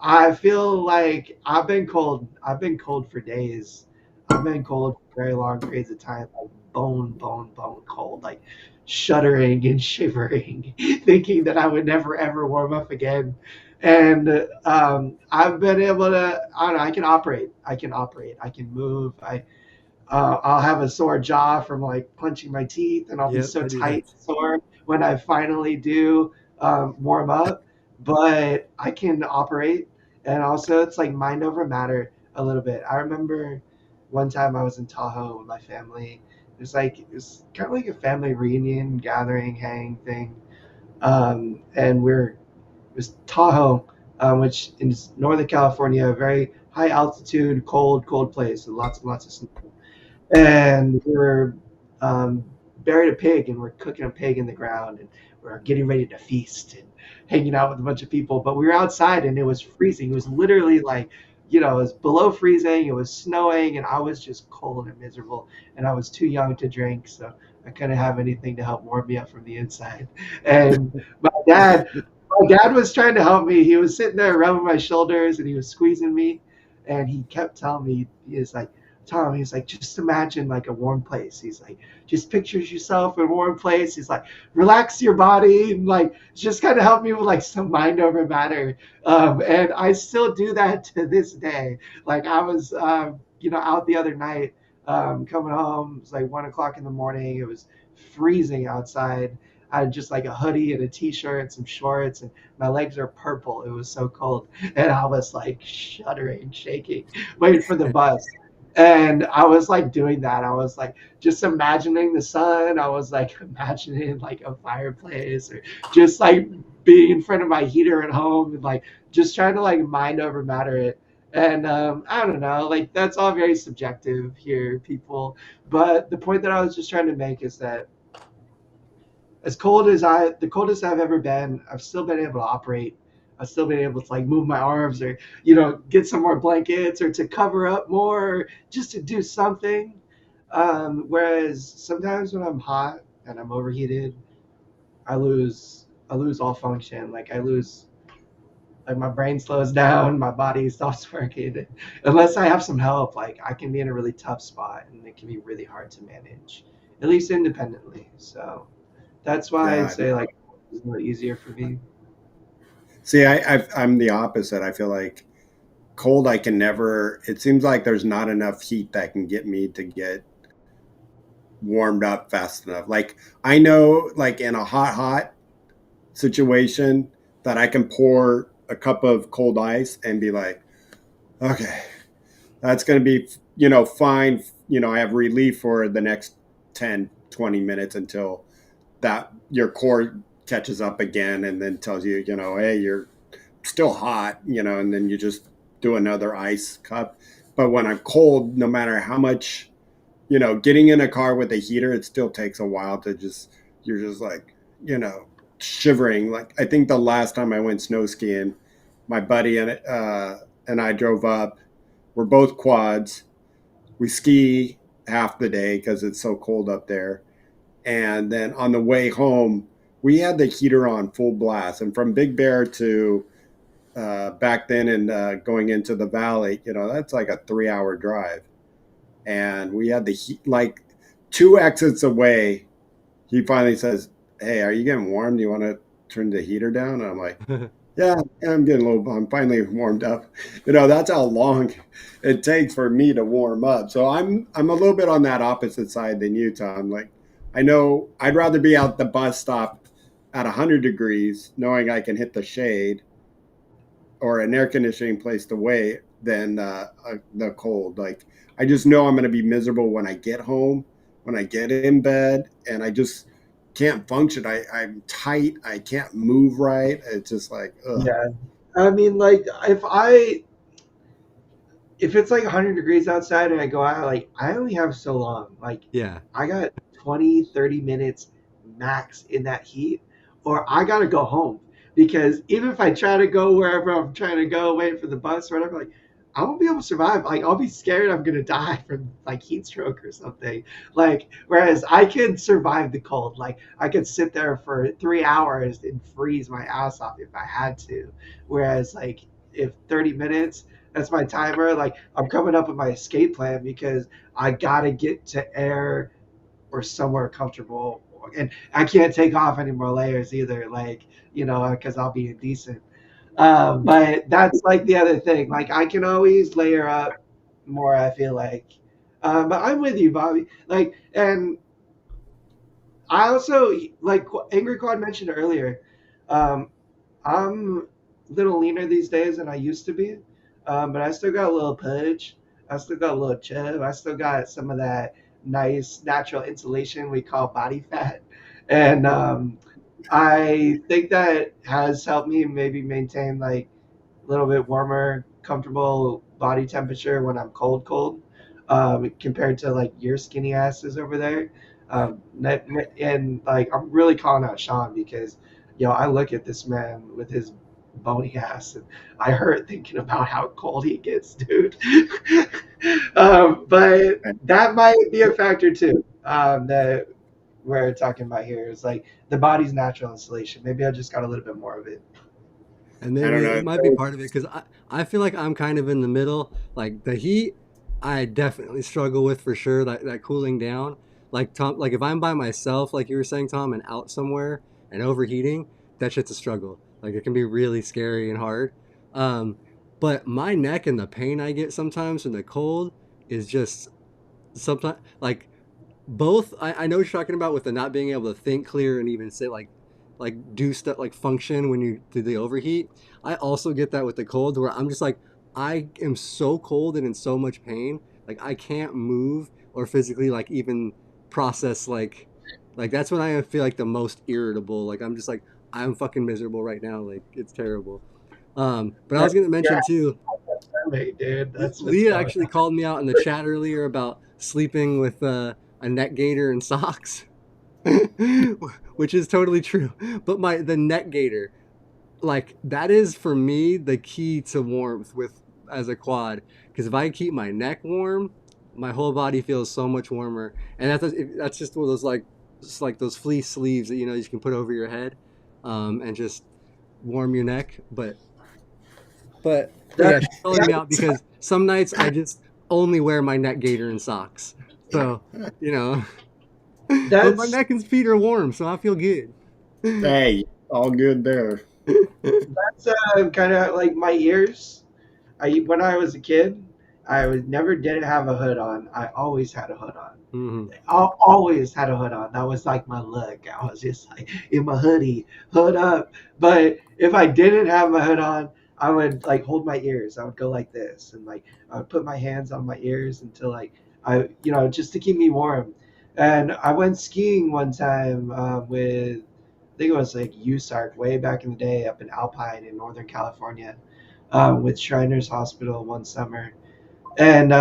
I feel like I've been cold. I've been cold for days. I've been cold for very long periods of time, like bone cold, like shuddering and shivering, thinking that I would never ever warm up again. And I've been able to. I don't know. I can operate. I can operate. I can move. I'll have a sore jaw from like punching my teeth, and I'll be Yep, so I do that. tight and sore when I finally do warm up. But I can operate, and also it's like mind over matter a little bit. I remember one time I was in Tahoe with my family. It was kind of like a family reunion, gathering, hang thing, and it was Tahoe, which is Northern California, a very high altitude, cold place, with lots and lots of snow, and we were um, buried a pig, and we're cooking a pig in the ground, and we're getting ready to feast and hanging out with a bunch of people. But we were outside, and it was freezing. It was literally like, it was below freezing. It was snowing, and I was just cold and miserable. And I was too young to drink, so I couldn't have anything to help warm me up from the inside. And my dad, my dad was trying to help me. He was sitting there rubbing my shoulders, and he was squeezing me, and he kept telling me, he was like, Tom, he's like, just imagine like a warm place. He's like, just pictures yourself in a warm place. He's like, relax your body, and like just kind of help me with like some mind over matter. And I still do that to this day. Like I was, out the other night, coming home. It was like 1 o'clock in the morning. It was freezing outside. I had just like a hoodie and a t-shirt and some shorts, and my legs are purple. It was so cold, and I was like shuddering, shaking, waiting for the bus. And I was like doing that. I was like just imagining the sun. I was like imagining like a fireplace, or just like being in front of my heater at home, and like just trying to like mind over matter it. And I don't know, like that's all very subjective here, people. But the point that I was just trying to make is that the coldest I've ever been, I've still been able to operate. I've still been able to like move my arms, or get some more blankets, or to cover up more, or just to do something. Whereas sometimes when I'm hot and I'm overheated, I lose all function. Like I lose, like my brain slows down, my body stops working. Unless I have some help, like I can be in a really tough spot, and it can be really hard to manage, at least independently. So that's why I'd Yeah. say like it's a little easier for me. See, I'm the opposite. I feel like cold, I can never, it seems like there's not enough heat that can get me to get warmed up fast enough. Like, I know, like, in a hot situation, that I can pour a cup of cold ice and be like, okay, that's going to be, fine. I have relief for the next 10, 20 minutes until that your core catches up again and then tells you, hey, you're still hot, and then you just do another ice cup. But when I'm cold, no matter how much, getting in a car with a heater, it still takes a while to just, you're just like, shivering. Like, I think the last time I went snow skiing, my buddy and I drove up. We're both quads. We ski half the day because it's so cold up there. And then on the way home, we had the heater on full blast. And from Big Bear to back then and going into the valley, that's like a 3 hour drive. And we had the heat, like two exits away. He finally says, "Hey, are you getting warm? Do you want to turn the heater down?" And I'm like, "Yeah, I'm getting a little, I'm finally warmed up." That's how long it takes for me to warm up. So I'm a little bit on that opposite side than you, Tom. Like, I know I'd rather be out the bus stop at 100 degrees, knowing I can hit the shade, or an air conditioning place to wait than the cold. Like, I just know I'm going to be miserable when I get home, when I get in bed, and I just can't function. I'm tight. I can't move right. It's just like, ugh. Yeah. I mean, like if it's like 100 degrees outside and I go out, like I only have so long. Like Yeah. I got 20, 30 minutes max in that heat, or I got to go home. Because even if I try to go wherever I'm trying to go, waiting for the bus or whatever, like I won't be able to survive. Like I'll be scared I'm gonna die from like heat stroke or something. Like whereas I could survive the cold. Like I could sit there for 3 hours and freeze my ass off if I had to. Whereas like if 30 minutes, that's my timer. Like I'm coming up with my escape plan because I gotta get to air or somewhere comfortable, and I can't take off any more layers either. Like because I'll be indecent. But that's like the other thing. Like I can always layer up more. I feel like, but I'm with you, Bobby. Like, and I also like Angry Quad mentioned earlier. Um, I'm a little leaner these days than I used to be, but I still got a little pudge. I still got a little chub. I still got some of that nice natural insulation we call body fat, and I think that has helped me maybe maintain like a little bit warmer, comfortable body temperature when I'm cold, compared to like your skinny asses over there. And like I'm really calling out Shawn because, I look at this man with his bony ass and I hurt thinking about how cold he gets, dude. But that might be a factor too. That we're talking about here is like the body's natural insulation. Maybe I just got a little bit more of it. And I don't maybe it know. might be part of it because I feel like I'm kind of in the middle. Like the heat, I definitely struggle with for sure. That cooling down, like Tom, like if I'm by myself, like you were saying, Tom, and out somewhere and overheating, that shit's a struggle. Like it can be really scary and hard. Um, but my neck and the pain I get sometimes from the cold is just sometimes like both. I know what you're talking about with the not being able to think clear and even say do stuff like function when you do the overheat. I also get that with the cold where I'm just like I am so cold and in so much pain, like I can't move or physically like even process like that's when I feel like the most irritable. Like I'm just like I'm fucking miserable right now. Like it's terrible. But I Yeah, was gonna you're mention too, perfect, dude. That's what's Leah going actually on. called me out in the chat earlier about sleeping with a neck gaiter and socks, which is totally true. But the neck gaiter, like that is for me the key to warmth with as a quad. Because if I keep my neck warm, my whole body feels so much warmer. And that's just one of those like just like those fleece sleeves that you can put over your head, and just warm your neck. But That, yeah, she's calling me out that's because some nights I just only wear my neck gaiter and socks. So, you know, but my that's neck and feet are warm, so I feel good. Hey, all good there. that's kind of like my ears. I when I was a kid, I was never didn't have a hood on. I always had a hood on. Hmm. I always had a hood on. That was like my look. I was just like in my hoodie, hood up. But if I didn't have my hood on, I would like hold my ears. I would go like this, and like I would put my hands on my ears until like just to keep me warm. And I went skiing one time with, I think it was like USARC way back in the day up in Alpine in Northern California, with Shriners Hospital one summer. And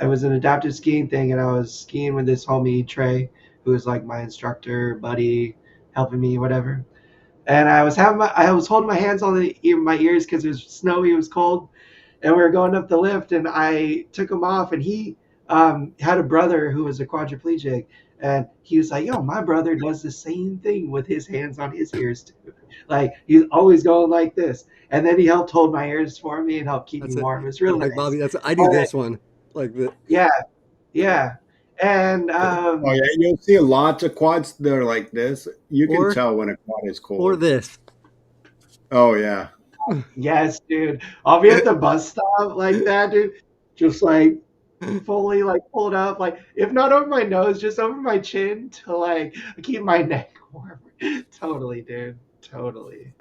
it was an adaptive skiing thing, and I was skiing with this homie Trey, who was like my instructor, buddy, helping me, whatever. And I was holding my hands on my ears because it was snowy, it was cold, and we were going up the lift, and I took them off, and he had a brother who was a quadriplegic, and he was like, "Yo, my brother does the same thing with his hands on his ears too. Like he's always going like this." And then he helped hold my ears for me and help keep me That's it. warm. It was real Like nice. Bobby, I do But this one, like the yeah, yeah. And Oh yeah, you'll see lots of quads that are like this. You can or tell when a quad is or cold. this. Oh yeah. yes, dude. I'll be at the bus stop like that, dude. Just like fully like pulled up, like if not over my nose, just over my chin to like keep my neck warm. Totally, dude. Totally.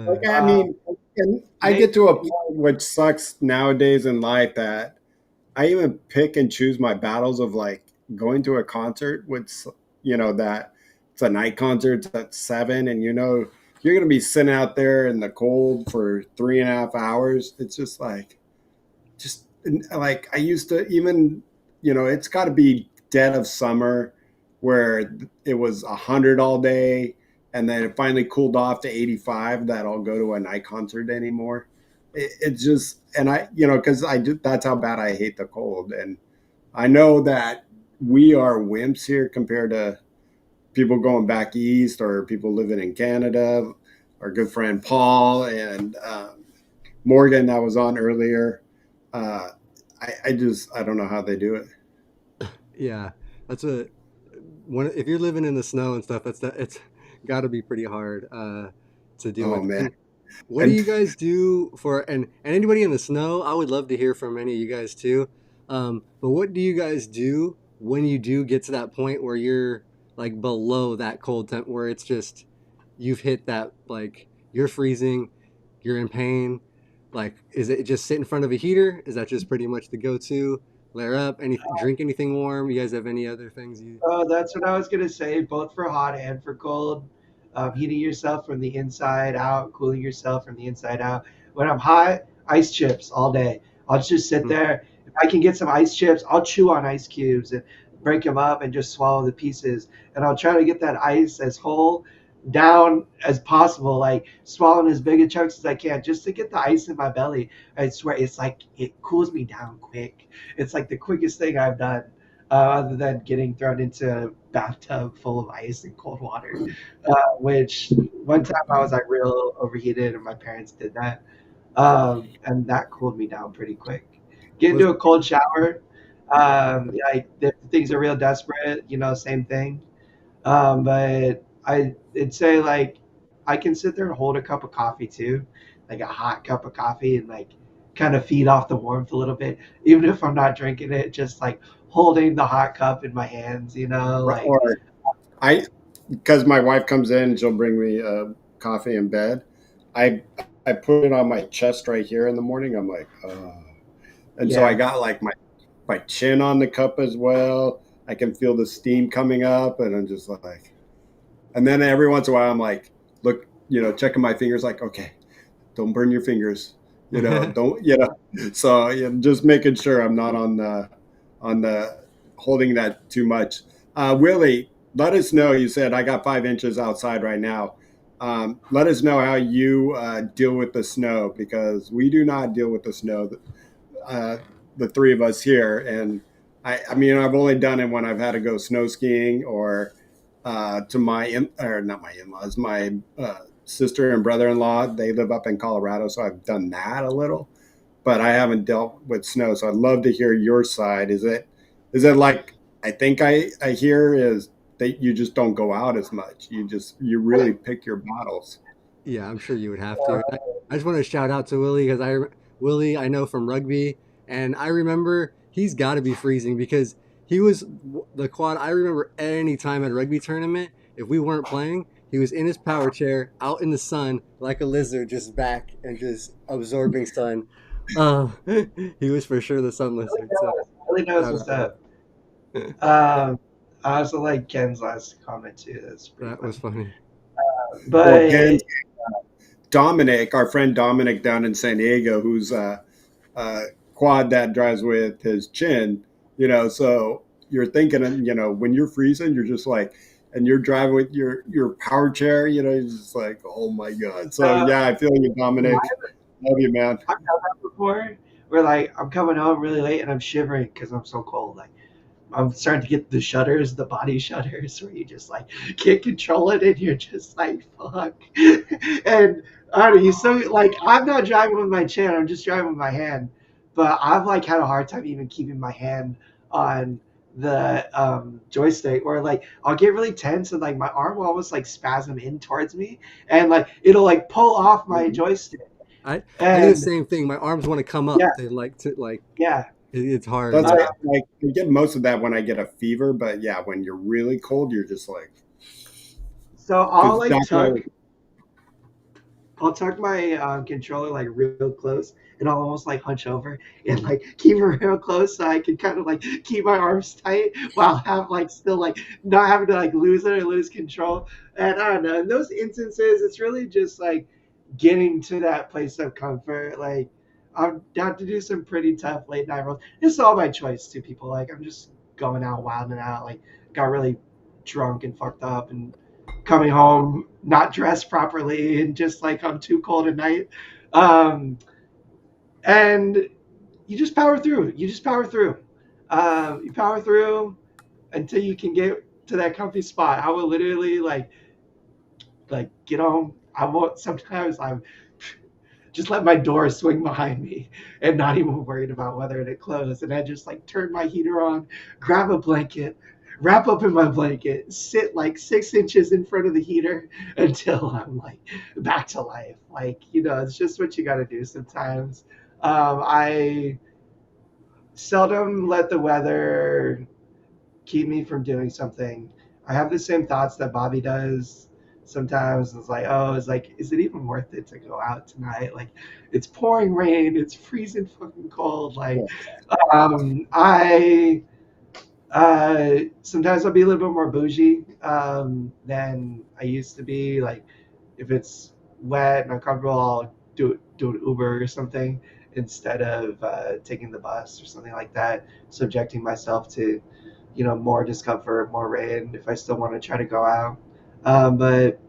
Like I Uh, mean, and I Nate, get to a point which sucks nowadays in life that I even pick and choose my battles of like going to a concert with, that it's a night concert, it's at 7, and you're gonna be sitting out there in the cold for 3.5 hours. It's just like I used to even, it's got to be dead of summer where it was 100 all day, and then it finally cooled off to 85. That I'll go to a night concert anymore. It's just, and because I do, that's how bad I hate the cold. And I know that we are wimps here compared to people going back east or people living in Canada. Our good friend Paul and Morgan that was on earlier. Uh, I don't know how they do it. Yeah, that's a when if you're living in the snow and stuff, it's got to be pretty hard to deal Oh with. man. And what do And you guys do for and anybody in the snow? I would love to hear from any of you guys too. But what do you guys do when you do get to that point where you're like below that cold temp where it's just you've hit that like you're freezing, you're in pain. Like, is it just sit in front of a heater? Is that just pretty much the go-to? Layer up, drink anything warm? You guys have any other things you? that's what I was gonna say, both for hot and for cold. Heating yourself from the inside out, cooling yourself from the inside out. When I'm hot, ice chips all day. I'll just sit Hmm. there. If I can get some ice chips, I'll chew on ice cubes and break them up and just swallow the pieces. And I'll try to get that ice as whole down as possible, like swallowing as big a chunks as I can, just to get the ice in my belly. I swear, it's like it cools me down quick. It's like the quickest thing I've done other than getting thrown into a bathtub full of ice and cold water. Which one time I was like real overheated, and my parents did that, and that cooled me down pretty quick. Get Was into a cold shower, like if things are real desperate, same thing. But I'd say like I can sit there and hold a cup of coffee too, like a hot cup of coffee, and like kind of feed off the warmth a little bit, even if I'm not drinking it. Just like holding the hot cup in my hands, like Or I, because my wife comes in, she'll bring me coffee in bed. I put it on my chest right here in the morning. I'm like, and so I yeah. got like my chin on the cup as well. I can feel the steam coming up, and I'm just like, and then every once in a while, I'm like, look, checking my fingers, like, okay, don't burn your fingers, don't, So just making sure I'm not on the holding that too much. Willie, let us know. You said I got 5 inches outside right now. Let us know how you deal with the snow because we do not deal with the snow. Uh, the three of us here, and I mean, I've only done it when I've had to go snow skiing or to or not my in-laws, my sister and brother-in-law. They live up in Colorado, so I've done that a little, but I haven't dealt with snow. So I'd love to hear your side. Is it like I think I hear is that you just don't go out as much. You really pick your battles. Yeah, I'm sure you would have to. I just want to shout out to Willie because Willie I know from rugby, and I remember he's got to be freezing because he was the quad. I remember any time at a rugby tournament, if we weren't playing, he was in his power chair out in the sun like a lizard, just back and just absorbing sun. He was for sure the sun lizard. So Really knows shout what's out to up. him. Um, I also like Ken's last comment too. That's pretty That was funny. funny. Well, But Ken, Dominic, our friend Dominic down in San Diego, who's a quad that drives with his chin, so you're thinking, when you're freezing, you're just like, and you're driving with your power chair, you're just like, oh my God. So uh, yeah, I feel you, Dominic. Love you, man. I've done that before, where like I'm coming home really late and I'm shivering because I'm so cold. Like I'm starting to get the shudders, the body shudders, where you just like can't control it, and you're just like fuck. And I don't know, you so like I'm not driving with my chin, I'm just driving with my hand. But I've like had a hard time even keeping my hand on the joystick, or like I'll get really tense and like my arm will almost like spasm in towards me, and like it'll like pull off my Mhm. joystick. I do the And same thing. My arms want to come yeah, up. They like to like yeah. it's hard. That's Yeah. like I get most of that when I get a fever, but yeah, when you're really cold, you're just like, So I'll because like that's why. I'll tuck my controller like real close, and I'll almost like hunch over and like keep it real close so I can kind of like keep my arms tight while have like still like not having to like lose it or lose control. And I don't know. In those instances, it's really just like getting to that place of comfort. Like I've got to do some pretty tough late night rolls. It's all by choice too. People like I'm just going out, wilding out. Like got really drunk and fucked up and coming home not dressed properly and just like I'm too cold at night. Um, and you just power through. You just power through. You power through until you can get to that comfy spot. I will literally like get home. I won't sometimes I'm just let my door swing behind me and not even worried about whether it closed. And I just like turn my heater on, grab a blanket, wrap up in my blanket, sit like 6 inches in front of the heater until I'm like back to life. Like, it's just what you got to do sometimes. I seldom let the weather keep me from doing something. I have the same thoughts that Bobby does. Sometimes it's like, oh, it's like, is it even worth it to go out tonight? Like, it's pouring rain, it's freezing fucking cold. Like, I sometimes I'll be a little bit more bougie than I used to be. Like, if it's wet and uncomfortable, I'll do an Uber or something instead of taking the bus or something like that, subjecting myself to more discomfort, more rain if I still want to try to go out. But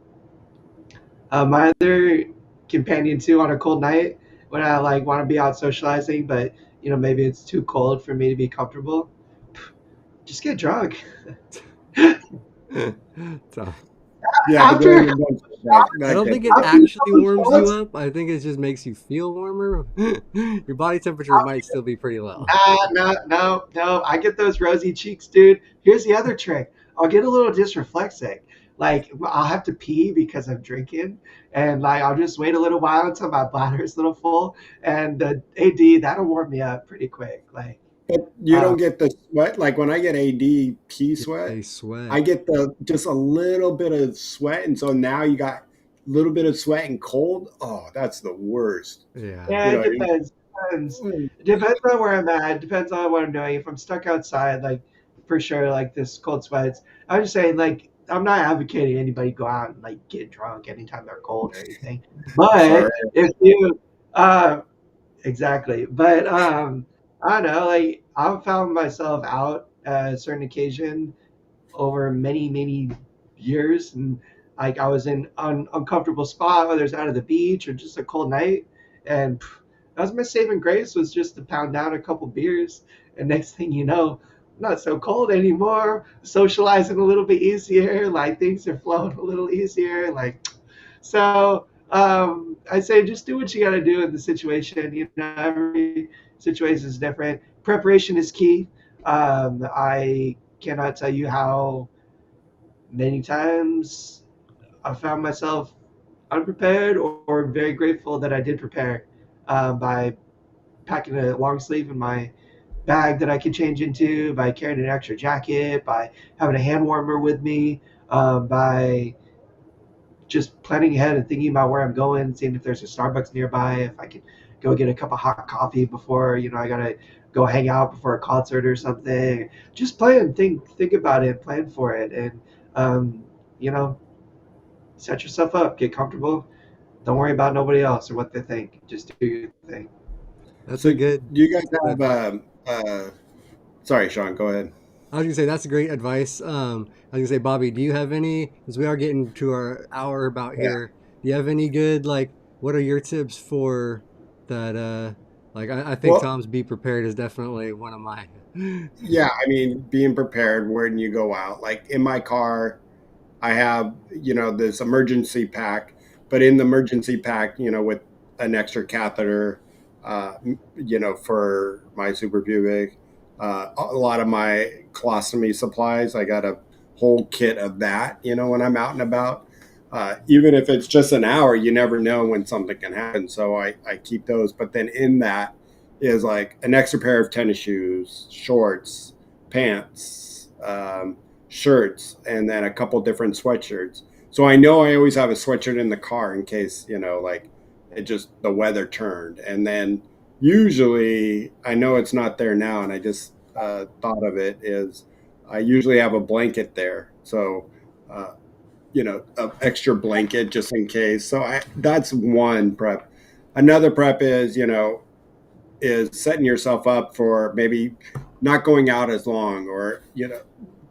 my other companion too on a cold night when I like want to be out socializing, but maybe it's too cold for me to be comfortable. Just get drunk. So Yeah, the After going and done for that. I That don't gets think it after a actually couple warms you shots, up. I think it just makes you feel warmer. Your body temperature might still be pretty low. no, no, no. I get those rosy cheeks, dude. Here's the other trick. I'll get a little dysreflexic. Like I'll have to pee because I'm drinking, and like I'll just wait a little while until my bladder is a little full, and the AD that'll warm me up pretty quick. Like But you Uh, don't get the sweat. Like when I get ADP They sweat, I sweat. get the just a little bit of sweat. And so now you got a little bit of sweat and cold. Oh, that's the worst. Yeah. yeah, You it know, depends. Depends. It depends on where I'm at. It depends on what I'm doing. If I'm stuck outside, like for sure, like this cold sweats. I'm just saying, like I'm not advocating anybody go out and like get drunk anytime they're cold or anything. sorry. But if you, uh, exactly. But I don't know. Like I've found myself out at a certain occasion over many years, and like I was in an uncomfortable spot, whether it's out of the beach or just a cold night, and that was my saving grace was just to pound down a couple beers, and next thing you know, not so cold anymore, socializing a little bit easier, like things are flowing a little easier, like so. I say just do what you got to do in the situation. You know, every situation is different. Preparation is key. I cannot tell you how many times I found myself unprepared or very grateful that I did prepare by packing a long sleeve in my bag that I could change into, by carrying an extra jacket, by having a hand warmer with me, by just planning ahead and thinking about where I'm going, seeing if there's a Starbucks nearby, if I could go get a cup of hot coffee before, I gotta go hang out before a concert or something. Just plan, think about it, plan for it, and um, you know, set yourself up, get comfortable. Don't worry about nobody else or what they think. Just do your thing. That's So a do good you guys good have, advice. sorry, Sean, go ahead. I was gonna say that's great advice. I was gonna say, Bobby, do you have any? Because we are getting to our hour about Yeah. here. Do you have any good like? What are your tips for that? Like I think Well, Tom's be prepared is definitely one of my. yeah, I mean, being prepared when you go out. Like in my car, I have, this emergency pack, but in the emergency pack, with an extra catheter, for my suprapubic, a lot of my colostomy supplies, I got a whole kit of that, when I'm out and about. Even if it's just an hour, you never know when something can happen. So I keep those. But then in that is like an extra pair of tennis shoes, shorts, pants, shirts, and then a couple different sweatshirts. So I know I always have a sweatshirt in the car in case, like it just the weather turned. And then usually I know it's not there now, and I just thought of it is I usually have a blanket there. So, an extra blanket just in case. So that's one prep. Another prep is setting yourself up for maybe not going out as long or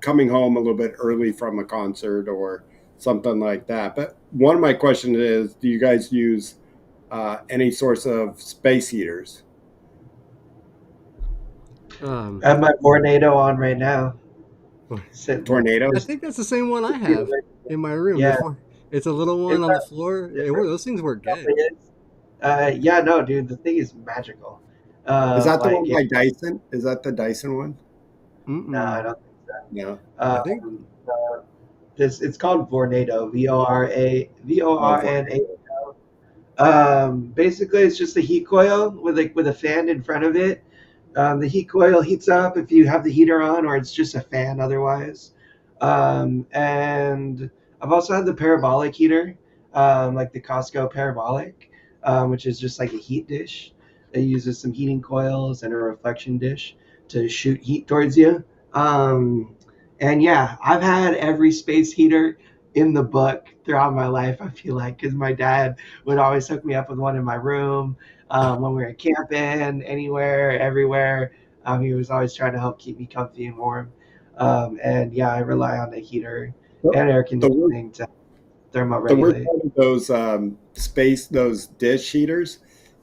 coming home a little bit early from a concert or something like that. But one of my questions is, do you guys use any sorts of space heaters? Um, I have my Vornado on right now, sitting there. I Tornadoes? think that's the same one I have in my room. Yeah, Before it's a little one it's on the not floor. different. Those things work good. It is. Yeah, no, dude, the thing is magical. Is that the Like, one by Dyson? Is that the Dyson one? no, I Mm-mm. don't think so. No. I think. This it's called Vornado, Oh, for VORNA. Basically, it's just a heat coil with a fan in front of it. The heat coil heats up if you have the heater on, or it's just a fan otherwise. And I've also had the parabolic heater, like the Costco parabolic, which is just like a heat dish. It uses some heating coils and a reflection dish to shoot heat towards you. And yeah, I've had every space heater in the book throughout my life, I feel like, because my dad would always hook me up with one in my room when we were camping, anywhere, everywhere. He was always trying to help keep me comfy and warm. And yeah, I rely on the heater the, and air the worst conditioning to the worst thermoregulate. part of those those dish heaters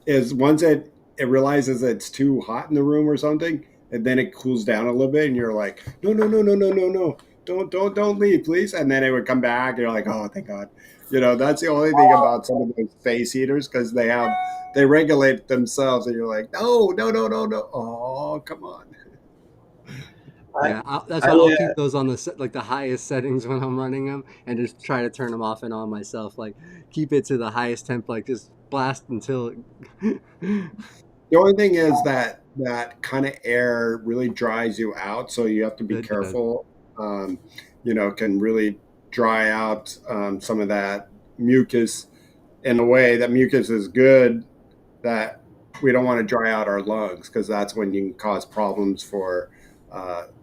is once it realizes it's too hot in the room or something, and then it cools down a little bit, and you're like, no, no, no, no, no, no, no, don't leave, please. And then it would come back, and you're like, oh, thank God. That's the only thing about some of those space heaters because they regulate themselves, and you're like, no, no, no, no, no. Oh, come on. I, Yeah, that's I why I'll keep those on the like the highest settings when I'm running them, and just try to turn them off and on myself. Like keep it to the highest temp, like just blast until. The only thing is that that kind of air really dries you out, so you have to be It does. careful. Um, can really dry out some of that mucus in a way that mucus is good that we don't want to dry out our lungs because that's when you can cause problems for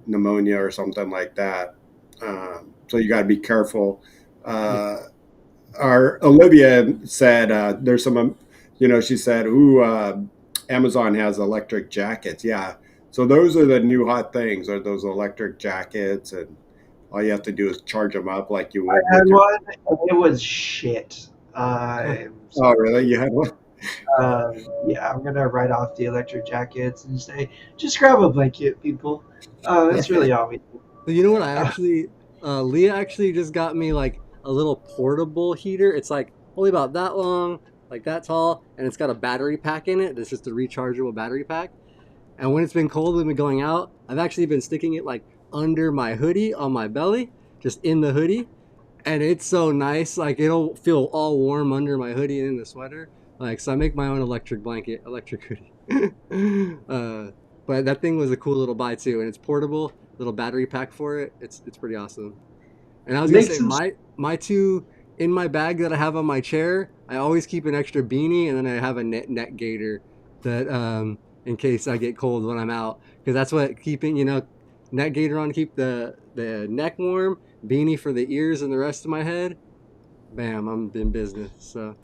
pneumonia or something like that. So you got to be careful. Yeah. Our Olivia said there's some, she said, "Ooh, Amazon has electric jackets." Yeah, so those are the new hot things. Are those electric jackets, and all you have to do is charge them up like you would I had with your. one, and it was shit. I'm Oh, really? sorry. You had one? Yeah, I'm gonna write off the electric jackets and say, just grab a blanket, people. That's really all we do. So you know what? I Uh, actually, Leah actually just got me like a little portable heater. It's like only about that long, like that tall, and it's got a battery pack in it. It's just a rechargeable battery pack. And when it's been cold and been going out, I've actually been sticking it like under my hoodie on my belly, just in the hoodie. And it's so nice. Like it'll feel all warm under my hoodie and in the sweater. Like so, I make my own electric blanket, electric hoodie. But that thing was a cool little buy too, and it's portable. Little battery pack for it. It's pretty awesome. And I was gonna make say some. my two in my bag that I have on my chair. I always keep an extra beanie, and then I have a neck gaiter that in case I get cold when I'm out, because that's what keeping neck gaiter on to keep the neck warm, beanie for the ears and the rest of my head. Bam, I'm in business. So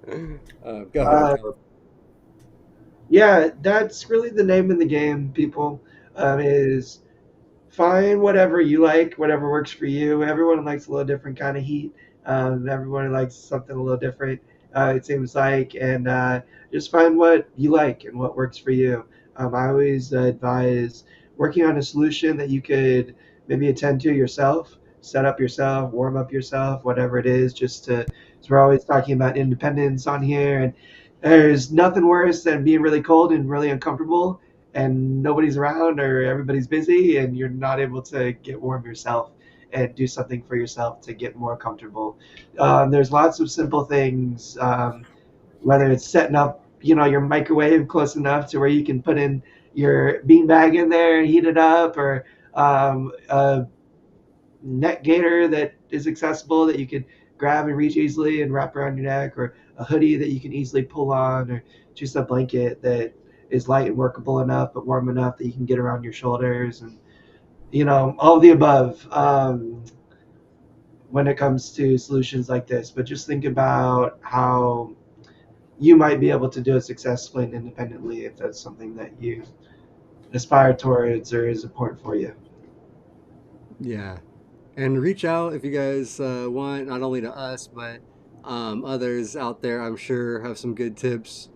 go ahead. Uh, yeah, that's really the name of the game, people. Is find whatever you like, whatever works for you. Everyone likes a little different kind of heat. Everyone likes something a little different. It seems like, and just find what you like and what works for you. I always advise working on a solution that you could maybe attend to yourself, set up yourself, warm up yourself, whatever it is. Just to, so we're always talking about independence on here, and there's nothing worse than being really cold and really uncomfortable and nobody's around or everybody's busy and you're not able to get warm yourself and do something for yourself to get more comfortable. There's lots of simple things, whether it's setting up, your microwave close enough to where you can put in your beanbag in there and heat it up, or a neck gaiter that is accessible that you can grab and reach easily and wrap around your neck, or a hoodie that you can easily pull on, or just a blanket that is light and workable enough but warm enough that you can get around your shoulders, and all of the above, when it comes to solutions like this. But just think about how you might be able to do it successfully and independently if that's something that you aspire towards or is important for you. Yeah, and reach out if you guys want, not only to us but others out there. I'm sure have some good tips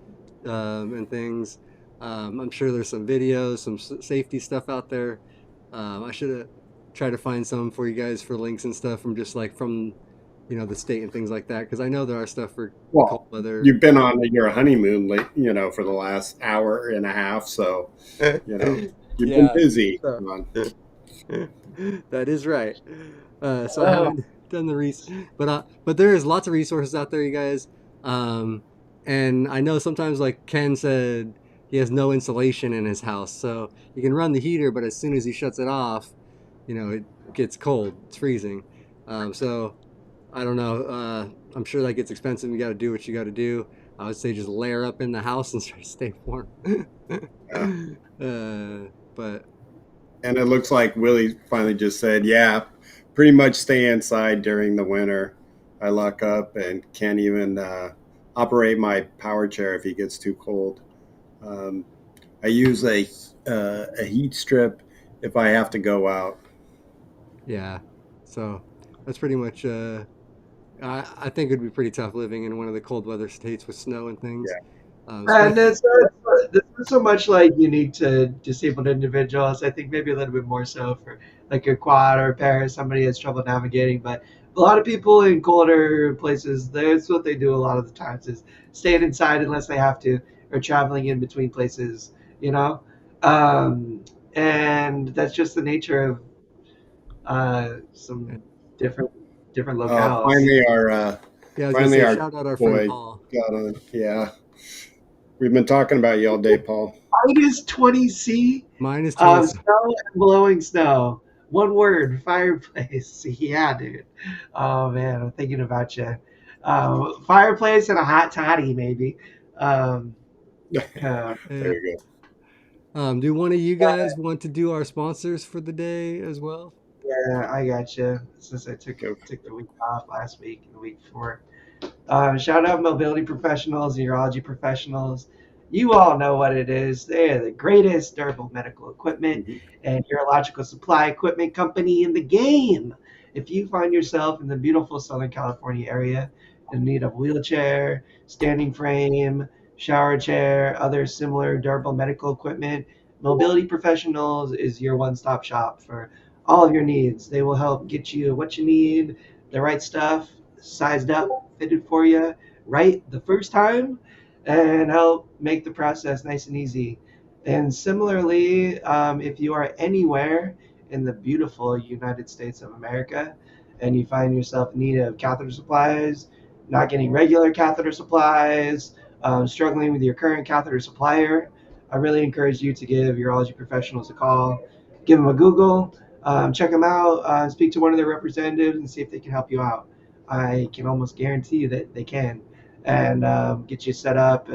and things. I'm sure there's some videos, some safety stuff out there. I should have tried to find some for you guys for links and stuff from just like from the state and things like that, because I know there are stuff for cold Well, weather. you've been on your honeymoon, for the last hour and a half, so you know you've been Yeah, busy. so, Come on. that is right. So I Oh, haven't done the but there is lots of resources out there, you guys. Um, and I know sometimes, like Ken said, he has no insulation in his house, so you can run the heater, but as soon as he shuts it off, it gets cold. It's freezing. So I don't know. I'm sure that gets expensive. You got to do what you got to do. I would say just layer up in the house and try to stay warm. Yeah. But And it looks like Willie finally just said, "Yeah, pretty much stay inside during the winter." I lock up and can't even operate my power chair if he gets too cold. Um, I use a heat strip if I have to go out. yeah, so that's pretty much. I think it'd be pretty tough living in one of the cold weather states with snow and things. Yeah. and Especially. it's not so much like unique to disabled individuals. I think maybe a little bit more so for like a quad or a pair, somebody has trouble navigating. But a lot of people in colder places, that's what they do a lot of the times is staying inside unless they have to, or traveling in between places, you know? Um, and that's just the nature of some different different locales. Finally, Yeah, I was gonna finally say our shout out our friend boy Paul. got on. Yeah, We've been talking about you all day, Paul. Minus 20°C, Minus 20. snow and blowing snow. One word, fireplace. Yeah, dude. Oh man, I'm thinking about you. Fireplace and a hot toddy, maybe. Um, uh, There Yeah. you Do one of you guys want to do our sponsors for the day as well? yeah, I got you. Since I took go. took the week off last week and the week before. Shout out mobility professionals and urology professionals. You all know what it is. They are the greatest durable medical equipment Mhm. and urological supply equipment company in the game. If you find yourself in the beautiful Southern California area in need of wheelchair, standing frame, shower chair, other similar durable medical equipment, Mobility Professionals is your one stop shop for all of your needs. They will help get you what you need, the right stuff, sized up, fitted for you right the first time, and help make the process nice and easy. And similarly, if you are anywhere in the beautiful United States of America and you find yourself in need of catheter supplies, not getting regular catheter supplies, struggling with your current catheter supplier, I really encourage you to give urology professionals a call, give them a Google, check them out, speak to one of their representatives, and see if they can help you out. I can almost guarantee you that they can, and get you set up,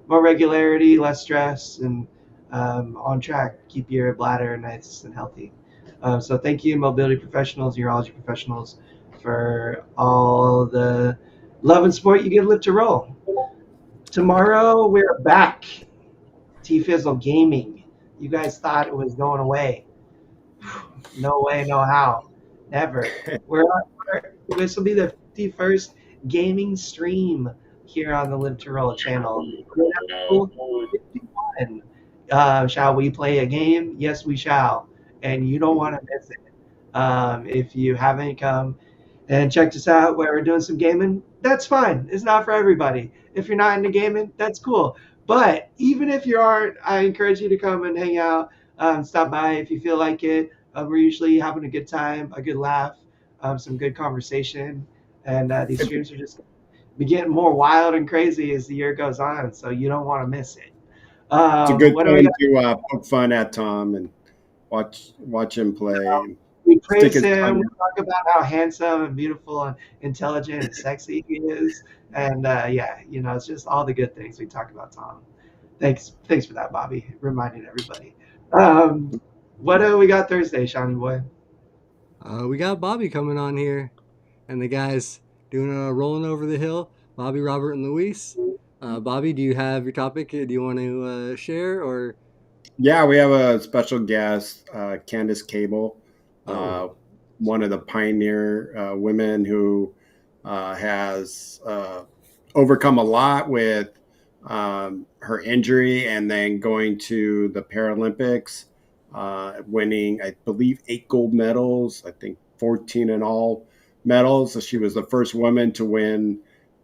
more regularity, less stress, and on track. Keep your bladder nice and healthy. So thank you, mobility professionals, urology professionals, for all the love and support you give Live to Roll. Tomorrow we're back. T Fizzle Gaming. You guys thought it was going away. No way, no how. Never. This will be the 51st gaming stream here on the Live to Roll channel. Episode 51. Shall we play a game? Yes, we shall. And you don't want to miss it. If you haven't come and checked us out where we're doing some gaming, that's fine. It's not for everybody. If you're not into gaming, that's cool. But even if you aren't, I encourage you to come and hang out, stop by if you feel like it. We're usually having a good time, a good laugh, some good conversation, and these streams are just be getting more wild and crazy as the year goes on. So you don't want to miss it. It's a good What do we time got? to poke fun at Tom and watch him play and We stick praise his him. tongue We talk about how handsome and beautiful and intelligent and sexy he is. And yeah, it's just all the good things we talk about Tom. Thanks for that, Bobby, reminding everybody. Um, what do we got Thursday, Shawnee boy? We got Bobby coming on here, and the guys doing a rolling over the hill. Bobby, Robert, and Luis. Bobby, do you have your topic? Do you want to share or? Yeah, we have a special guest, Candace Cable, Oh, uh, one of the pioneer women who has overcome a lot with her injury and then going to the Paralympics, winning, I believe, 8 gold medals, I think 14 in all medals. So she was the first woman to win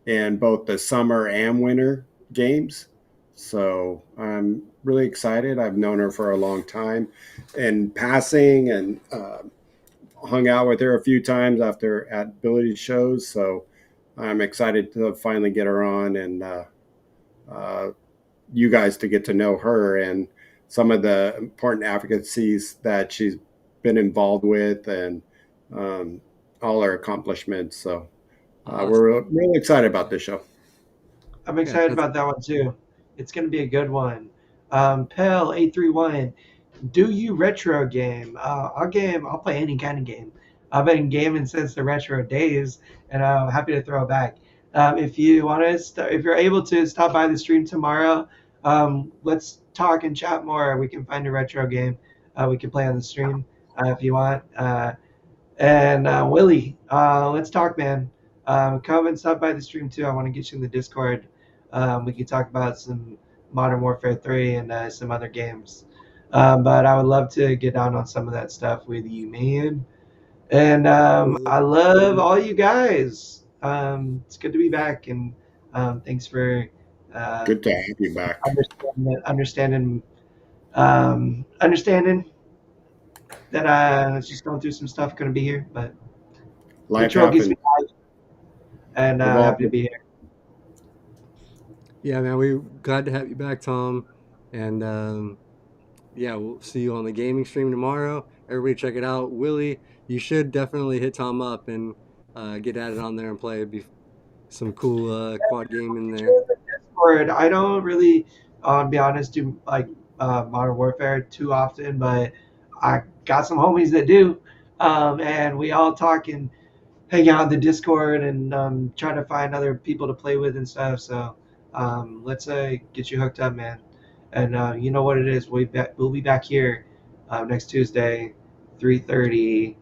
in both the summer and winter games. So I'm really excited. I've known her for a long time in passing and hung out with her a few times after at ability shows. So I'm excited to finally get her on and uh, you guys to get to know her and some of the important advocacies that she's been involved with and um, all her accomplishments. So awesome. we're really excited about this show. I'm Yeah, excited that's about that one too. It's going to be a good one. Pell 831. Do you retro game? I'll play any kind of game. I've been gaming since the retro days, and I'm happy to throw it back. If you want to, if you're able to stop by the stream tomorrow, let's talk and chat more. We can find a retro game we can play on the stream if you want. And Willie, let's talk, man. Come and stop by the stream too. I want to get you in the Discord. We can talk about some Modern Warfare 3 and some other games. But I would love to get down on some of that stuff with you, man. And I love all you guys. It's good to be back, and thanks for uh, Good to have you back. understanding that I was just going through some stuff. Going to be here, but Life Littoral gives happens. me life, and We've all happy to be here. Yeah, man, we glad to have you back, Tom. And yeah, we'll see you on the gaming stream tomorrow. Everybody, check it out. Willie, you should definitely hit Tom up and get at it on there and play. It'd be some cool quad game in there. Join the Discord. I don't really, to be honest, do like Modern Warfare too often, but I got some homies that do, and we all talk and hang out in the Discord and try to find other people to play with and stuff. So let's get you hooked up, man. And you know what it is. We'll be back here next Tuesday, 3:30.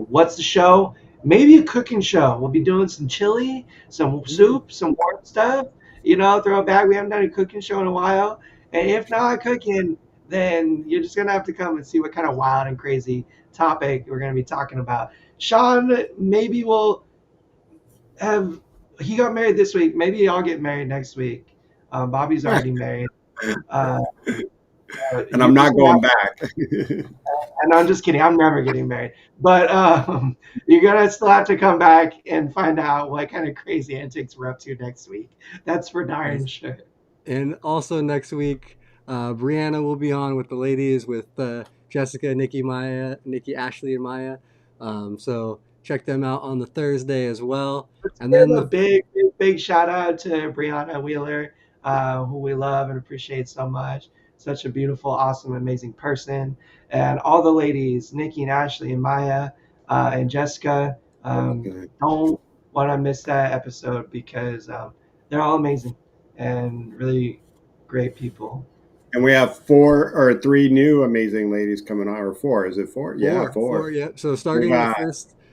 What's the show? Maybe a cooking show. We'll be doing some chili, some Ooh, soup, some warm stuff. You know, throw it back. We haven't done a cooking show in a while. And if not cooking, then you're just gonna have to come and see what kind of wild and crazy topic we're gonna be talking about. Shawn, maybe we'll have. He got married this week. Maybe I'll get married next week. Bobby's already married. Uh, And you're I'm just not gonna have going back. and I'm just kidding. I'm never getting married. But you're gonna still have to come back and find out what kind of crazy antics we're up to next week. That's for darn yes. sure. And also next week, Brianna will be on with the ladies with Jessica, Nikki, Maya, Nikki, Ashley, and Maya. So check them out on the Thursday as well. Let's And then give a the big shout out to Brianna Wheeler, who we love and appreciate so much. Such a beautiful, awesome, amazing person. And all the ladies, Nikki and Ashley and Maya and Jessica, Okay. don't want to miss that episode because they're all amazing and really great people. And we have 4 or 3 new amazing ladies coming on, or 4. Is it 4? Yeah, four, 4. yeah. So starting the Wow.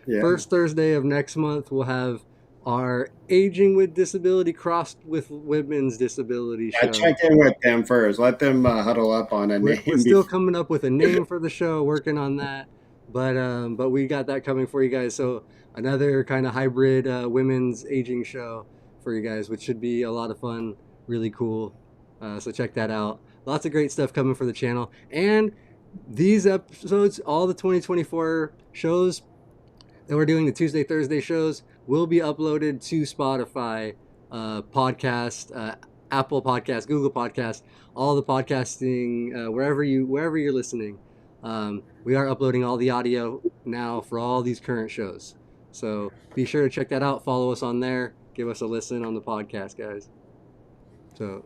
Yeah. first Thursday of next month, we'll have our aging with disability crossed with women's disability I show. check in with them first. Let them huddle up on a We're name still before. coming up with a name for the show, working on that, but we got that coming for you guys. So another kind of hybrid women's aging show for you guys, which should be a lot of fun, really cool. So check that out. Lots of great stuff coming for the channel, and these episodes, all the 2024 shows that we're doing, the Tuesday, Thursday shows, will be uploaded to Spotify, podcast, Apple Podcast, Google Podcast, all the podcasting, wherever you're listening. We are uploading all the audio now for all these current shows. So be sure to check that out. Follow us on there. Give us a listen on the podcast, guys. So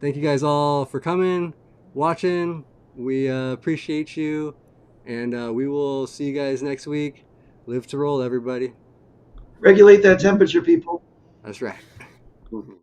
thank you guys all for coming, watching. We appreciate you, and we will see you guys next week. Live to roll, everybody. Regulate that temperature, people. That's right. Mhm.